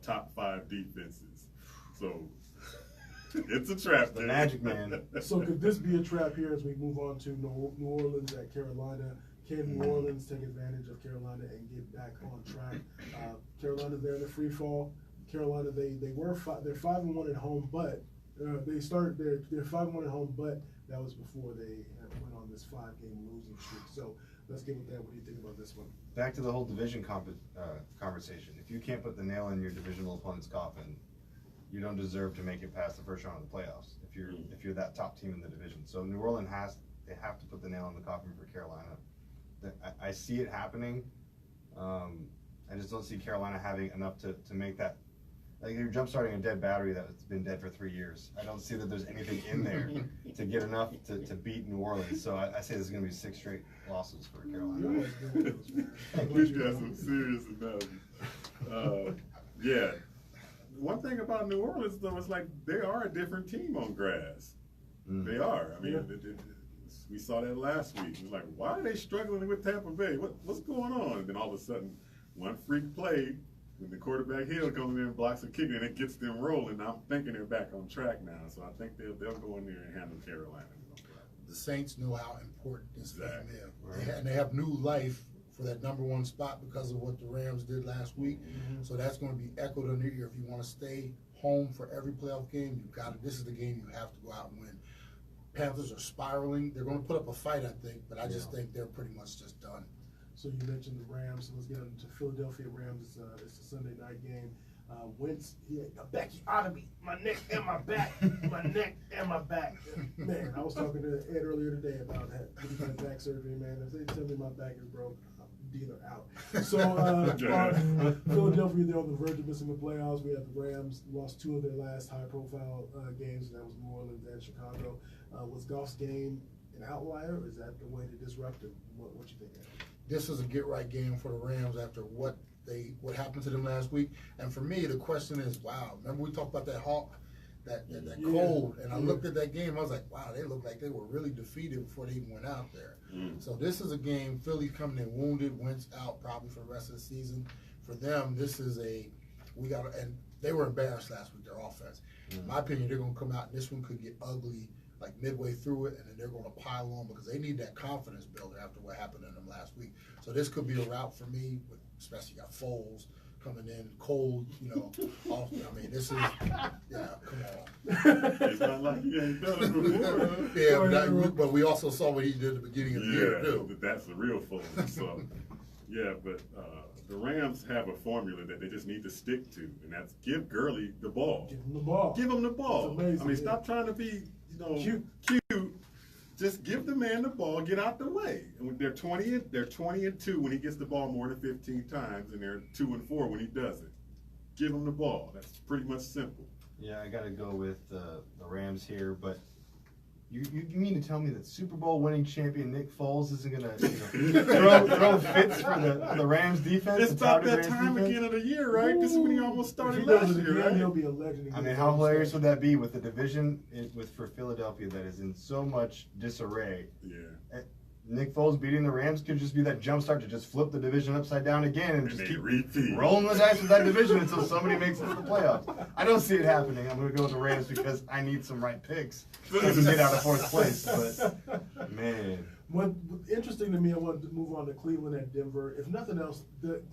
top 5 defenses. So it's a trap game. The Magic Man. So could this be a trap here as we move on to New Orleans at Carolina? Can New Orleans take advantage of Carolina and get back on track? Carolina, they're in the free fall. Carolina, they're 5-1 at home, but they started they're 5-1 at home, but that was before they went on this 5-game losing streak. So let's get with that. What do you think about this one? Back to the whole division conversation. If you can't put the nail in your divisional opponent's coffin, you don't deserve to make it past the first round of the playoffs. If you're that top team in the division, so New Orleans they have to put the nail in the coffin for Carolina. I see it happening. I just don't see Carolina having enough to make that. Like you're jump-starting a dead battery that's been dead for 3 years. I don't see that there's anything in there to get enough to beat New Orleans. So I say there's going to be 6 straight losses for Carolina. At least you got some serious analysis. Yeah. One thing about New Orleans, though, is like they are a different team on grass. They are. I mean, we saw that last week. It was like, why are they struggling with Tampa Bay? What's going on? And then all of a sudden, one freak play, when the quarterback Hill comes in and blocks a kick and it gets them rolling, I'm thinking they're back on track now. So I think they'll go in there and handle Carolina. The Saints know how important this game is. Right. And they have new life for that #1 spot because of what the Rams did last week. So that's going to be echoed under your ear. If you want to stay home for every playoff game, this is the game you have to go out and win. Panthers are spiraling. They're going to put up a fight, I think, but I just think they're pretty much just done. So you mentioned the Rams, so let's get into Philadelphia Rams. It's a Sunday night game. Wentz, he had a Becchiotomy, my neck and my back, my neck and my back. Man, I was talking to Ed earlier today about that back surgery, man. If they tell me my back is broke, I'm dealer out. So, Philadelphia, they're on the verge of missing the playoffs. We have the Rams lost 2 of their last high-profile games, and that was New Orleans and Chicago. Was Goff's game an outlier, or is that the way to disrupt it? What you think, Ed? This is a get-right game for the Rams after what happened to them last week. And for me, the question is, wow, remember we talked about that Hawk, that cold, and I looked at that game, I was like, wow, they looked like they were really defeated before they even went out there. So this is a game, Philly coming in wounded, Wentz out probably for the rest of the season. For them, this is and they were embarrassed last week, their offense. In my opinion, they're going to come out, and this one could get ugly like midway through it, and then they're going to pile on because they need that confidence builder after what happened in them last week. So this could be a route for me, especially got Foles coming in cold, I mean, this is, come on. It's not like he ain't done it before. But we also saw what he did at the beginning of the year, too. That's the real Foles. So, but the Rams have a formula that they just need to stick to, and that's give Gurley the ball. Give him the ball. Give him the ball. It's amazing, I mean, stop trying to be, cute. Just give the man the ball, get out the way. And they're 20-2 when he gets the ball more than 15 times, and they're 2-4 when he doesn't. Give him the ball. That's pretty much simple. Yeah, I got to go with the Rams here, but you mean to tell me that Super Bowl winning champion Nick Foles isn't going to throw fits for the Rams defense? It's about that time again of the year, right? This is when he almost started last year, right? He'll be a legend. I mean, how hilarious would that be with the division for Philadelphia that is in so much disarray? Yeah. Nick Foles beating the Rams could just be that jumpstart to just flip the division upside down again and just keep repeat. Rolling the dice with that division until somebody makes it to the playoffs. I don't see it happening. I'm going to go with the Rams because I need some right picks to get out of fourth place. But, man. What interesting to me, I wanted to move on to Cleveland at Denver. If nothing else,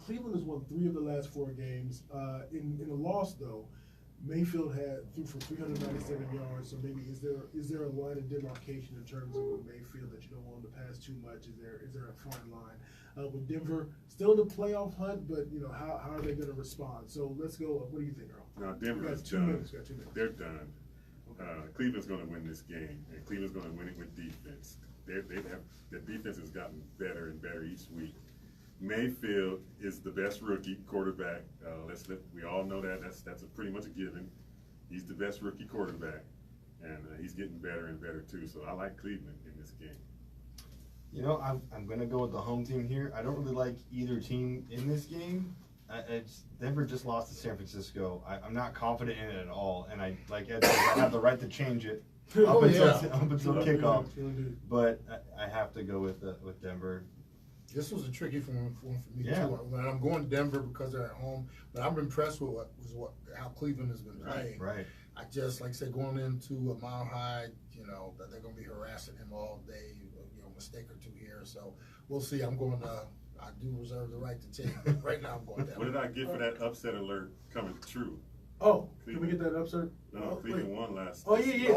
Cleveland has won 3 of the last 4 games. In a loss, though, Mayfield threw for 397 yards. So maybe is there a line of demarcation in terms of Mayfield that you don't want him to pass too much? Is there a fine line? With Denver still in the playoff hunt, but how are they going to respond? So let's go. What do you think, Earl? Now Denver is done. 2 minutes. Got 2 minutes. They're done. Cleveland's going to win this game, and Cleveland's going to win it with defense. The defense has gotten better and better each week. Mayfield is the best rookie quarterback. We all know that. That's pretty much a given. He's the best rookie quarterback, and he's getting better and better too. So I like Cleveland in this game. I'm going to go with the home team here. I don't really like either team in this game. Denver just lost to San Francisco. I'm not confident in it at all, and I have the right to change it up until kickoff. But I have to go with Denver. This was a tricky one for me too. I'm going Denver because they're at home, but I'm impressed with how Cleveland has been playing. Right. I just, like I said, going into a Mile High, that they're going to be harassing him all day. Mistake or 2 here, so we'll see. I do reserve the right to take. Right now, I'm going Denver. What did I get for that upset alert coming true? Oh, can we get that upset? No, Cleveland won last. Oh yeah.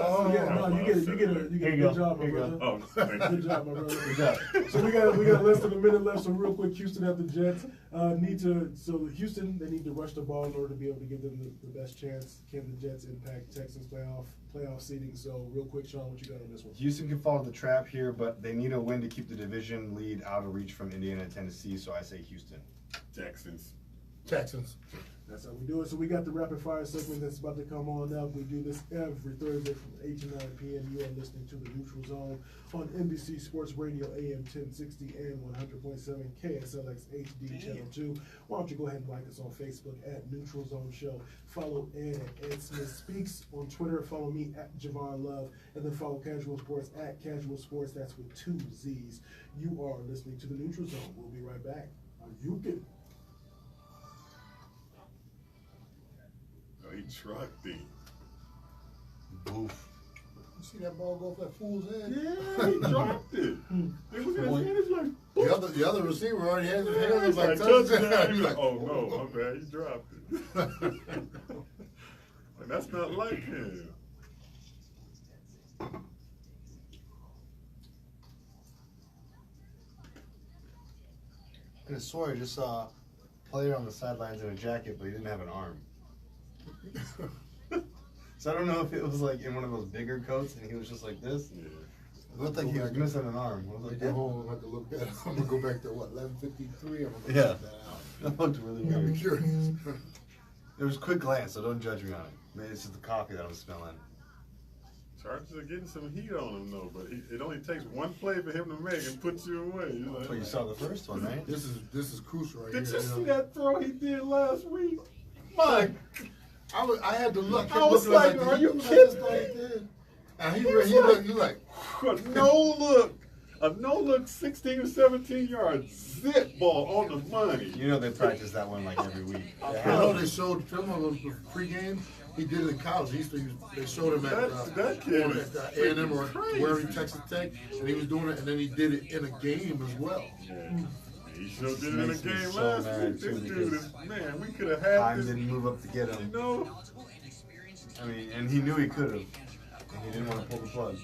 No, you get a good job, my brother. Oh, good job, my brother. Good job. So we got less than a minute left. So real quick, Houston at the Jets Houston, they need to rush the ball in order to be able to give them the best chance. Can the Jets impact Texans playoff seeding? So real quick, Sean, what you got on this one? Houston can follow the trap here, but they need a win to keep the division lead out of reach from Indiana and Tennessee. So I say Houston. Texans. That's how we do it. So we got the rapid fire segment that's about to come on up. We do this every Thursday from 8 to 9 p.m. You are listening to the Neutral Zone on NBC Sports Radio AM 1060 and 100.7 KSLX HD Channel 2. Why don't you go ahead and like us on Facebook at Neutral Zone Show. Follow Ed at Ed Smith Speaks on Twitter. Follow me at Javon Love. And then follow Casual Sports at Casual Sports. That's with 2 Z's. You are listening to the Neutral Zone. We'll be right back. You can. He trucked him. Boof. You see that ball go off that fool's head? Yeah, he dropped it. It was in his hand. It's like the other receiver already had his hands like touchdown. He was like, oh no, my bad, he dropped it. And that's not like him. I swore I just saw a player on the sidelines in a jacket, but he didn't have an arm. So I don't know if it was like in one of those bigger coats and he was just like this. Yeah. It looked like he was missing an arm. I was I like, get home, I'm gonna have to look at it. I'm gonna go back to what, 11:53. I'm gonna Yeah. check that out. that looked really I'm weird. curious. It was a quick glance, so don't judge me on it. Maybe it's just the coffee that I'm smelling. Chargers are getting some heat on him though, but it only takes one play for him to make and put you away. You're like, But you saw the first one, right? This is crucial right did here. you see you know. that throw he did last week? My, I had to look. I was look, like, are you "Did kidding just me?" like that?" And he looked, you like, a no look, 16 or 17 yard zip ball on the money. You know they practice that one like every week. I know they showed film on the pregame. He did it in college. They showed him at That kid is A&M or crazy. where he Texas Tech, and he was doing it, and then he did it in a game as well. Yeah. He sure did it in a Makes me game so last mad, week. This too, dude is, because man, we could have had Time this. didn't move up to get You him. know? I mean, and he knew he could have. And he didn't want to pull the plug.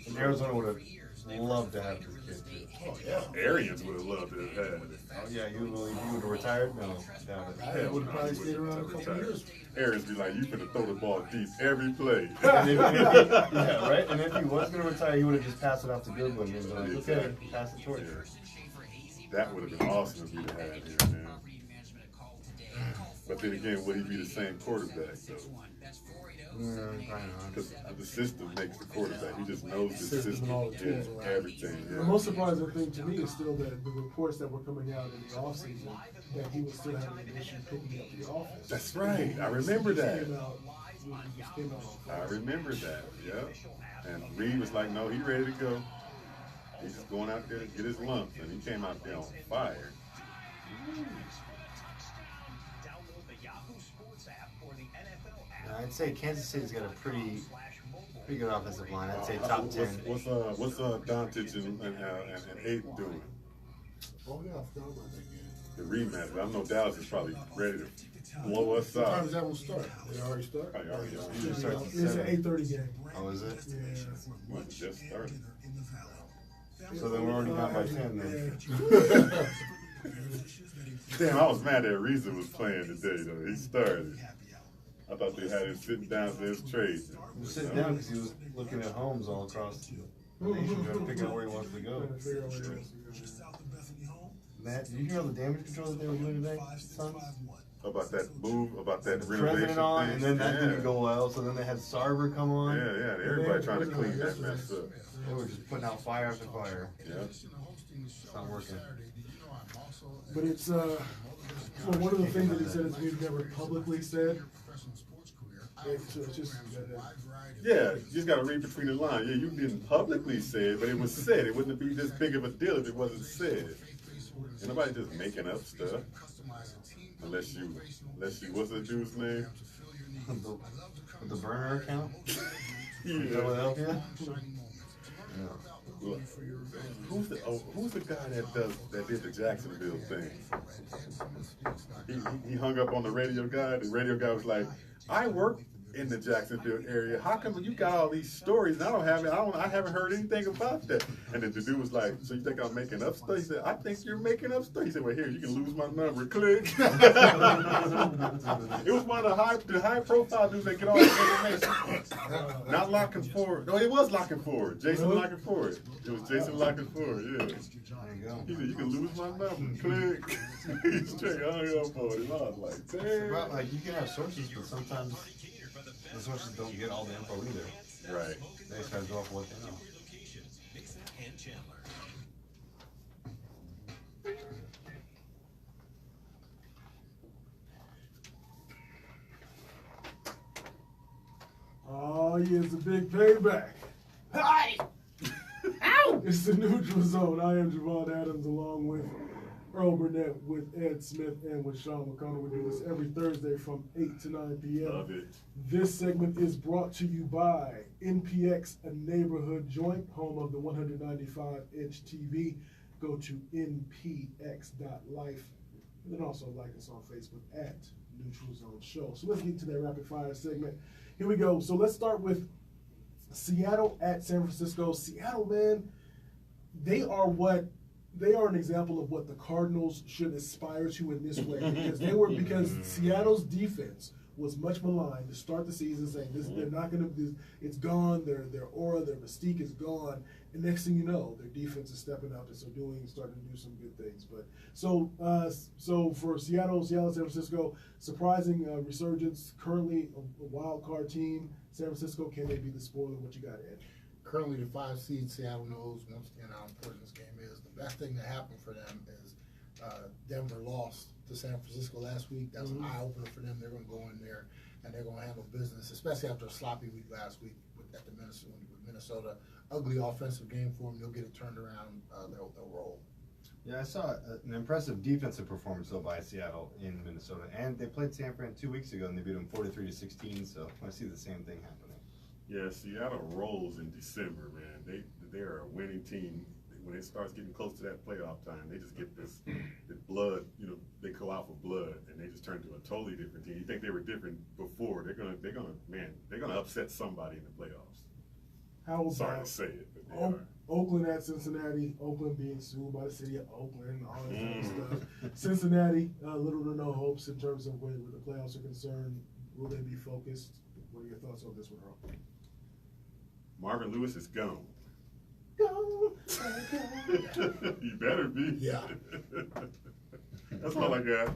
And Arizona would have loved to have this kid too. Oh yeah. Arians would have loved to have had it. Oh yeah, you would have retired? No, doubt it. I would have probably stayed around a couple of years. Arians be like, you finna throw the ball deep every play. And yeah, right. And if he was going to retire, he would have just passed it off to Goodwin and been like, okay, pass the torch. That would have been awesome if we'd have had him, man. But then again, would he be the same quarterback though? Probably not. Because the system makes the quarterback. He just knows the System system, and all the tools yeah, around. everything. The Yeah. most surprising thing to me is still that the reports that were coming out in the offseason that he was still having an issue picking up the offense. That's right. I remember that. Came out on I remember that. Yeah. And Reed was like, no, he ready to go. He's just going out there to get his lumps, and he came out there on fire. I'd say Kansas City's got a pretty good offensive line. I'd say top 10. What's Doncic and Ayton doing? Oh yeah, I forgot about that game. The rematch. But I know Dallas is probably ready to blow us What time out. does that one start? They already start? Probably already on. Usually starts at It's an 7. 8:30 game. Oh, is it? Yeah. Well, it just started. So then we're already down by 10 then. Damn, I was mad that Reza was playing today, though. He started. I thought they had him sitting down for his trade. He was sitting down because he was looking at homes all across the nation trying to figure out where he wants to go. Trying to figure out where he wants to go. Matt, did you hear all the damage control that they were doing today, son? About that move, about that The renovation president on, thing. and then that yeah. didn't go well, so then they had Sarver come on. Yeah, everybody trying to clean that mess up. They were just putting out fire after fire. Yeah. It's not working. But it's well, one of the things that he said is we've never publicly said. It's just Yeah, you just got to read between the lines. Yeah, you didn't publicly say it, but it was said. It wouldn't be this big of a deal if it wasn't said. And nobody just making up stuff. Unless you, what's the dude's name? With the burner account? Yeah. Philadelphia? Look, who's the guy that did the Jacksonville thing? He hung up on the radio guy. The radio guy was like, I work in the Jacksonville area. How come you got all these stories and I haven't heard anything about that? And then the dude was like, so you think I'm making up stuff? He said, I think you're making up stuff. He said, well, here, you can lose my number. Click. It was one of the high profile dudes that get all the information. Not locking forward. No, it was locking forward. Jason locking forward. It was Jason locking forward, yeah. There you go. He said, you can lose my number. Click. He straight hung up on it. I was like, damn. Well, like, you can have sources, but sometimes the sources don't get all the info either. Right. They just gotta go off what they know. oh yeah, it's a big payback. Hi! Ow! It's the Neutral Zone. I am Javon Adams along with Earl Burnett, with Ed Smith, and with Sean McConnell. We do this every Thursday from 8 to 9 p.m. Love it. This segment is brought to you by NPX, a neighborhood joint, home of the 195-inch TV. Go to npx.life. And then also like us on Facebook at Neutral Zone Show. So let's get into that rapid fire segment. Here we go. So let's start with Seattle at San Francisco. Seattle, man, they are what they are an example of what the Cardinals should aspire to in this way, because Seattle's defense was much maligned to start the season, saying they're not going to, it's gone, their aura, their mystique is gone, and next thing you know, their defense is stepping up and starting to do some good things. But so for Seattle, San Francisco, surprising resurgence. Currently a wild card team. San Francisco, can they be the spoiler? What you got, Ed? Currently, the 5 seed Seattle knows once again how important this game is. The best thing that happened for them is Denver lost to San Francisco last week. That was an eye opener for them. They're going to go in there and they're going to handle business, especially after a sloppy week last week with Minnesota. Ugly offensive game for them. They'll get it turned around. They'll roll. Yeah, I saw an impressive defensive performance though by Seattle in Minnesota, and they played San Fran 2 weeks ago and they beat them 43-16. So I see the same thing happening. Yeah, Seattle rolls in December, man. They are a winning team. When it starts getting close to that playoff time, they just get this blood. You know, they go out for blood, and they just turn to a totally different team. You think they were different before? They're gonna upset somebody in the playoffs. How Sorry to say it, but they are. Oakland at Cincinnati. Oakland being sued by the city of Oakland, all that kind of stuff. Cincinnati, little to no hopes in terms of where the playoffs are concerned. Will they be focused? What are your thoughts on this one, Earl? Marvin Lewis is gone. Go. You better be. Yeah. That's all I got.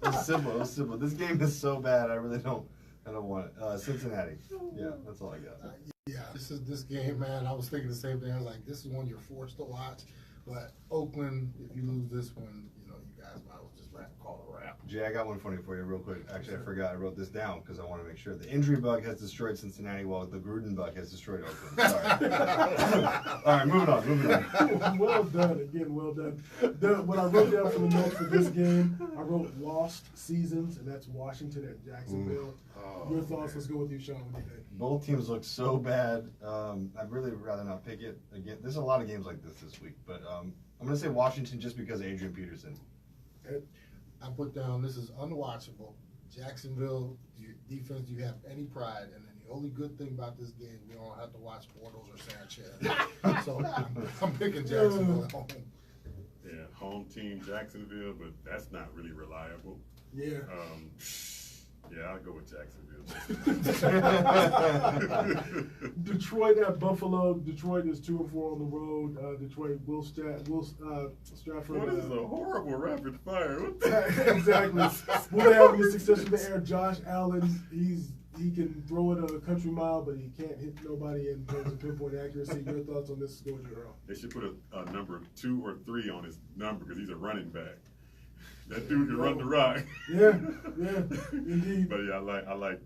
It's simple. This game is so bad. I don't want it. Cincinnati. Yeah, that's all I got. Yeah, this game, man. I was thinking the same thing. I was like, this is one you're forced to watch. But Oakland, if you lose this one, you guys might as well just call it a wrap. Jay, I got one funny for you real quick. Actually, I forgot. I wrote this down because I want to make sure. The injury bug has destroyed Cincinnati while the Gruden bug has destroyed Oakland. Sorry. All right, moving on. Well done. Again, well done. What I wrote down for the notes for this game, I wrote lost seasons, and that's Washington and Jacksonville. Your thoughts? Let's go with you, Sean. What do you think? Both teams look so bad. I'd really rather not pick it. Again, there's a lot of games like this week, but I'm going to say Washington just because of Adrian Peterson. I put down, this is unwatchable. Jacksonville, your defense, do you have any pride? And then the only good thing about this game, we don't have to watch Bortles or Sanchez. So I'm picking Jacksonville at home. Yeah, home team Jacksonville, but that's not really reliable. Yeah. Yeah, I'll go with Jacksonville. Detroit at Buffalo. Detroit is 2-4 on the road. Detroit, Will Stratford. What is a horrible rapid fire? What Exactly. Will they have any success in the air? Josh Allen, he can throw it a country mile, but he can't hit nobody in terms of pinpoint accuracy. Your thoughts on this? Go with you, Earl. They should put a number 2 or 3 on his number because he's a running back. That dude can run the rock. Yeah, indeed. But yeah, I like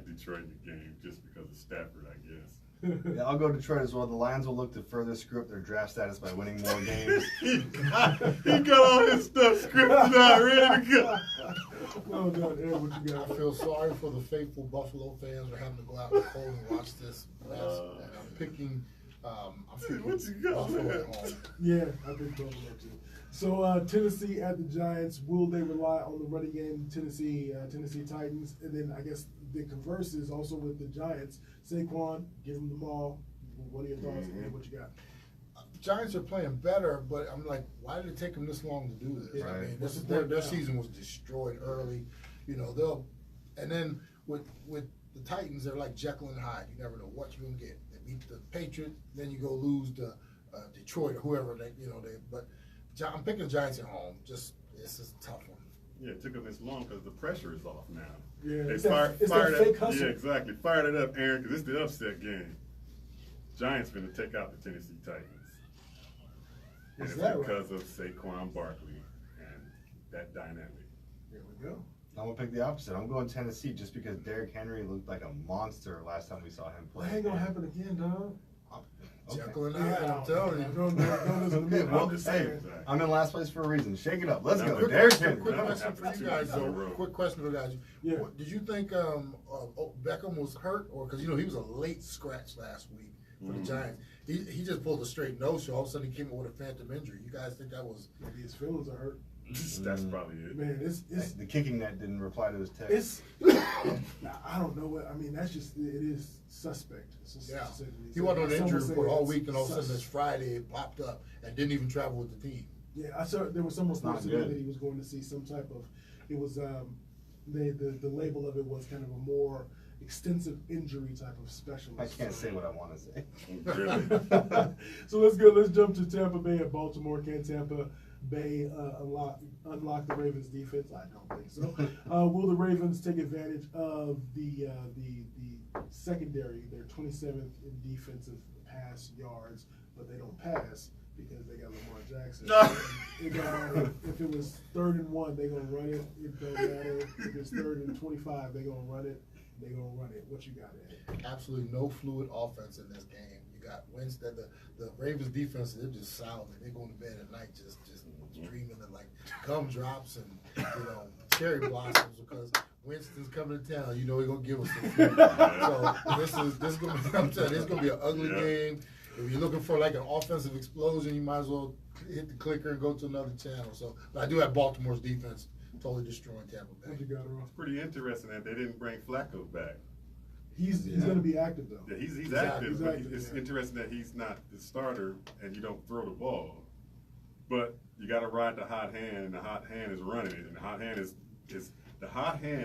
Detroit in the game just because of Stafford, I guess. Yeah, I'll go Detroit as well. The Lions will look to further script their draft status by winning more games. he got all his stuff scripted out, ready to go. Well done, Ed. What you got? I feel sorry for the faithful Buffalo fans for having to go out in the cold and watch this. And I'm picking What you got, Buffalo man? at home. Yeah, I think Buffalo too. So Tennessee at the Giants. Will they rely on the running game? Tennessee Titans, and then I guess the converse is also with the Giants. Saquon, give them the ball. What are your thoughts? Ed, what you got? Giants are playing better, but I'm like, why did it take them this long to do this? Right. I mean, their season was destroyed early. And then with the Titans, they're like Jekyll and Hyde. You never know what you're gonna get. They beat the Patriots, then you go lose to Detroit or whoever but I'm picking the Giants at home. Just it's a tough one. Yeah, it took them this long because the pressure is off now. Yeah, They it's fired that fake it. hustle. Yeah, exactly. Fired it up, Aaron, because it's the upset game. Giants going to take out the Tennessee Titans. And Is it's that because of Saquon Barkley and that dynamic. Here we go. I'm going to pick the opposite. I'm going Tennessee just because Derrick Henry looked like a monster last time we saw him play. Well, ain't gonna happen again, dog. Okay. Jekyll and Hyde, I'm telling you. Don't listen to me. Well, I'm just hey, saying. I'm in last place for a reason. Shake it up. Let's go. Quick Derrick question, Henry. No. question for you guys, though. Road. Quick question for you guys. Yeah. Did you think Beckham was hurt, or because he was a late scratch last week for the Giants? He just pulled a straight no-show. All of a sudden, he came up with a phantom injury. You guys think that was? Maybe his feelings are hurt. That's probably it. Man, it's The kicking net didn't reply to his text. it's. I don't know what I mean. That's just it is suspect. Yeah, he wasn't on the injury report all week, and all of a sudden this Friday it popped up and didn't even travel with the team. Yeah, I saw there was some reports today good. that he was going to see some type of. It was the label of it was kind of a more extensive injury type of specialist. I can't say what I want to say. Really? So let's go. Let's jump to Tampa Bay at Baltimore. Can Tampa Bay unlock the Ravens defense? I don't think so. Will the Ravens take advantage of the secondary? They're 27th in defensive pass yards, but they don't pass because they got Lamar Jackson. If it was 3rd and 1, they're gonna run it. It don't matter. If it's 3rd and 25, they're gonna run it. They're gonna run it. What you got, Ed? Absolutely no fluid offense in this game. You got Winston, the Ravens defense, they're just silent. They go to bed at night just dreaming of like gumdrops and cherry blossoms because Winston's coming to town. You know he's gonna give us some food. So this is gonna be, I'm telling you, it's gonna be an ugly game. If you're looking for like an offensive explosion, you might as well hit the clicker and go to another channel. So, but I do have Baltimore's defense totally destroying Tampa Bay. What you got, Ross? It's pretty interesting that they didn't bring Flacco back. He's going to be active though. Yeah, he's active, He's but active, it's yeah. interesting that he's not the starter and you don't throw the ball. But you got to ride the hot hand, and the hot hand is running it, and the hot hand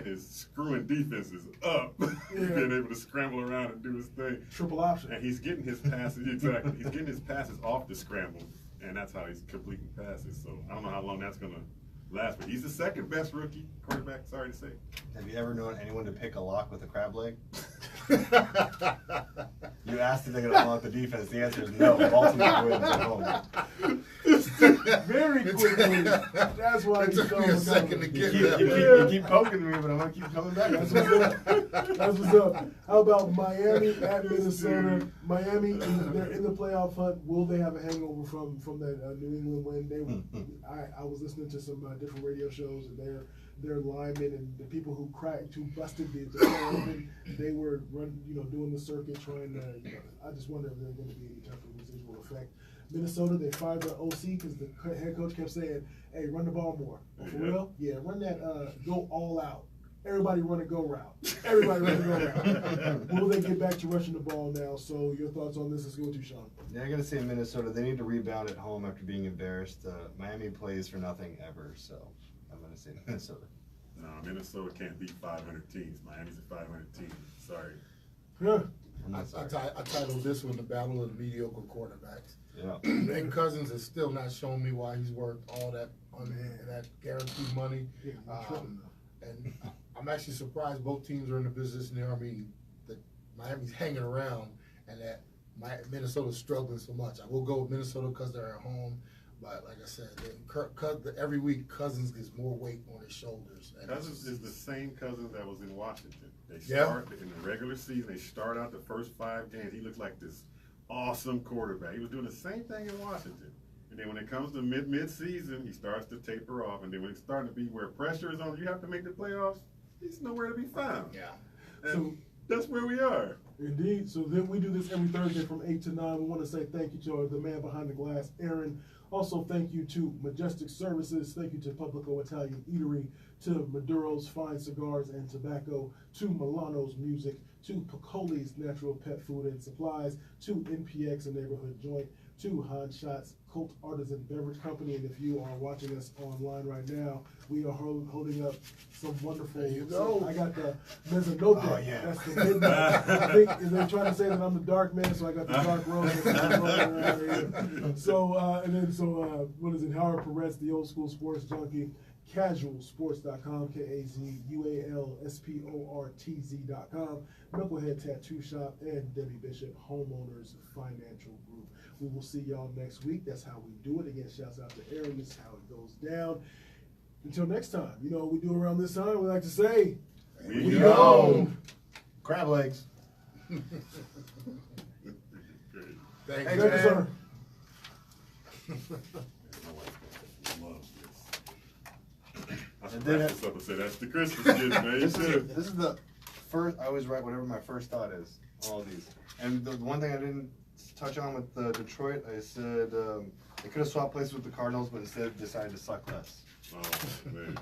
is screwing defenses up, being able to scramble around and do his thing. Triple option. And he's getting his passes exactly. He's getting his passes off the scramble, and that's how he's completing passes. So I don't know how long that's gonna last, but he's the second best rookie quarterback. Sorry to say. Have you ever known anyone to pick a lock with a crab leg? You asked if they're going to unlock the defense. The answer is no. Baltimore wins at home. Very quickly. That's why It he's took me a second to You get keep, that. you keep poking me, but I'm going to keep coming back. That's what's up. How about Miami at Minnesota? Miami, they're in the playoff hunt. Will they have a hangover from that New England win? I was listening to some different radio shows, and their linemen and the people who busted the door open, they were doing the circuit trying to. I just wonder if there's going to be any type of residual effect. Minnesota, they fired the OC because the head coach kept saying, "Hey, run the ball more." Oh, for real? Yeah, run that. Go all out. Everybody run a go route. Everybody run a go route. Will they get back to rushing the ball now? So your thoughts on this? Let's go with you, Sean. Yeah, I'm going to say Minnesota. They need to rebound at home after being embarrassed. Miami plays for nothing ever, so I'm going to say Minnesota. No, Minnesota can't beat 500 teams. Miami's a 500 team. Sorry. Yeah. I titled this one the Battle of the Mediocre Quarterbacks. Yeah. And Cousins has still not shown me why he's worth all that that guaranteed money. Yeah, And I'm actually surprised both teams are in the position they are. I mean, that Miami's hanging around and that Minnesota's struggling so much. I will go with Minnesota because they're at home. But like I said, every week Cousins gets more weight on his shoulders. And Cousins is the same Cousins that was in Washington. They Yeah. start in the regular season. They start out the first 5 games. He looked like this awesome quarterback. He was doing the same thing in Washington. And then when it comes to mid-season, he starts to taper off. And then when it's starting to be where pressure is on, you have to make the playoffs. He's nowhere to be found. Yeah. And that's where we are. Indeed. So then we do this every Thursday from 8 to 9. We want to say thank you to the man behind the glass, Aaron. Also, thank you to Majestic Services. Thank you to Publico Italian Eatery, to Maduro's Fine Cigars and Tobacco, to Milano's Music, to Picoli's Natural Pet Food and Supplies, to NPX, a neighborhood joint, to Han Shots Cult Artisan Beverage Company. And if you are watching us online right now, we are holding up some wonderful. There you go. I got the Mezzanotte. Oh, yeah. That's the midnight. I think they're trying to say that I'm the dark man, so I got the dark rose. So what is it? Howard Perez, the old school sports junkie. Casualsports.com, KAZUALSPORTZ.com, Knucklehead Tattoo Shop, and Debbie Bishop Homeowners Financial Group. We will see y'all next week. That's how we do it. Again, shouts out to Aaron. This is how it goes down. Until next time, you know what we do around this time? We like to say, We go. Crab legs. Thank Thank you. you, sir. My wife loves this. I should And then wrap this up and say that's the Christmas gift, man. You should. This is the first. I always write whatever my first thought is. All of these, and the one thing I didn't touch on with Detroit. I said they could have swapped places with the Cardinals, but instead decided to suck less. Oh, man.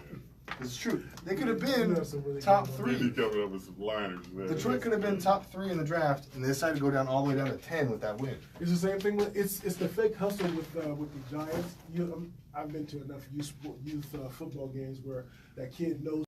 It's true. They could have been You have some really top good Really 3. coming up with some liners, man. Detroit could have been top 3 in the draft, and they decided to go down all the way down to 10 with that win. It's the same thing with it's the fake hustle with the Giants. I've been to enough youth football games where that kid knows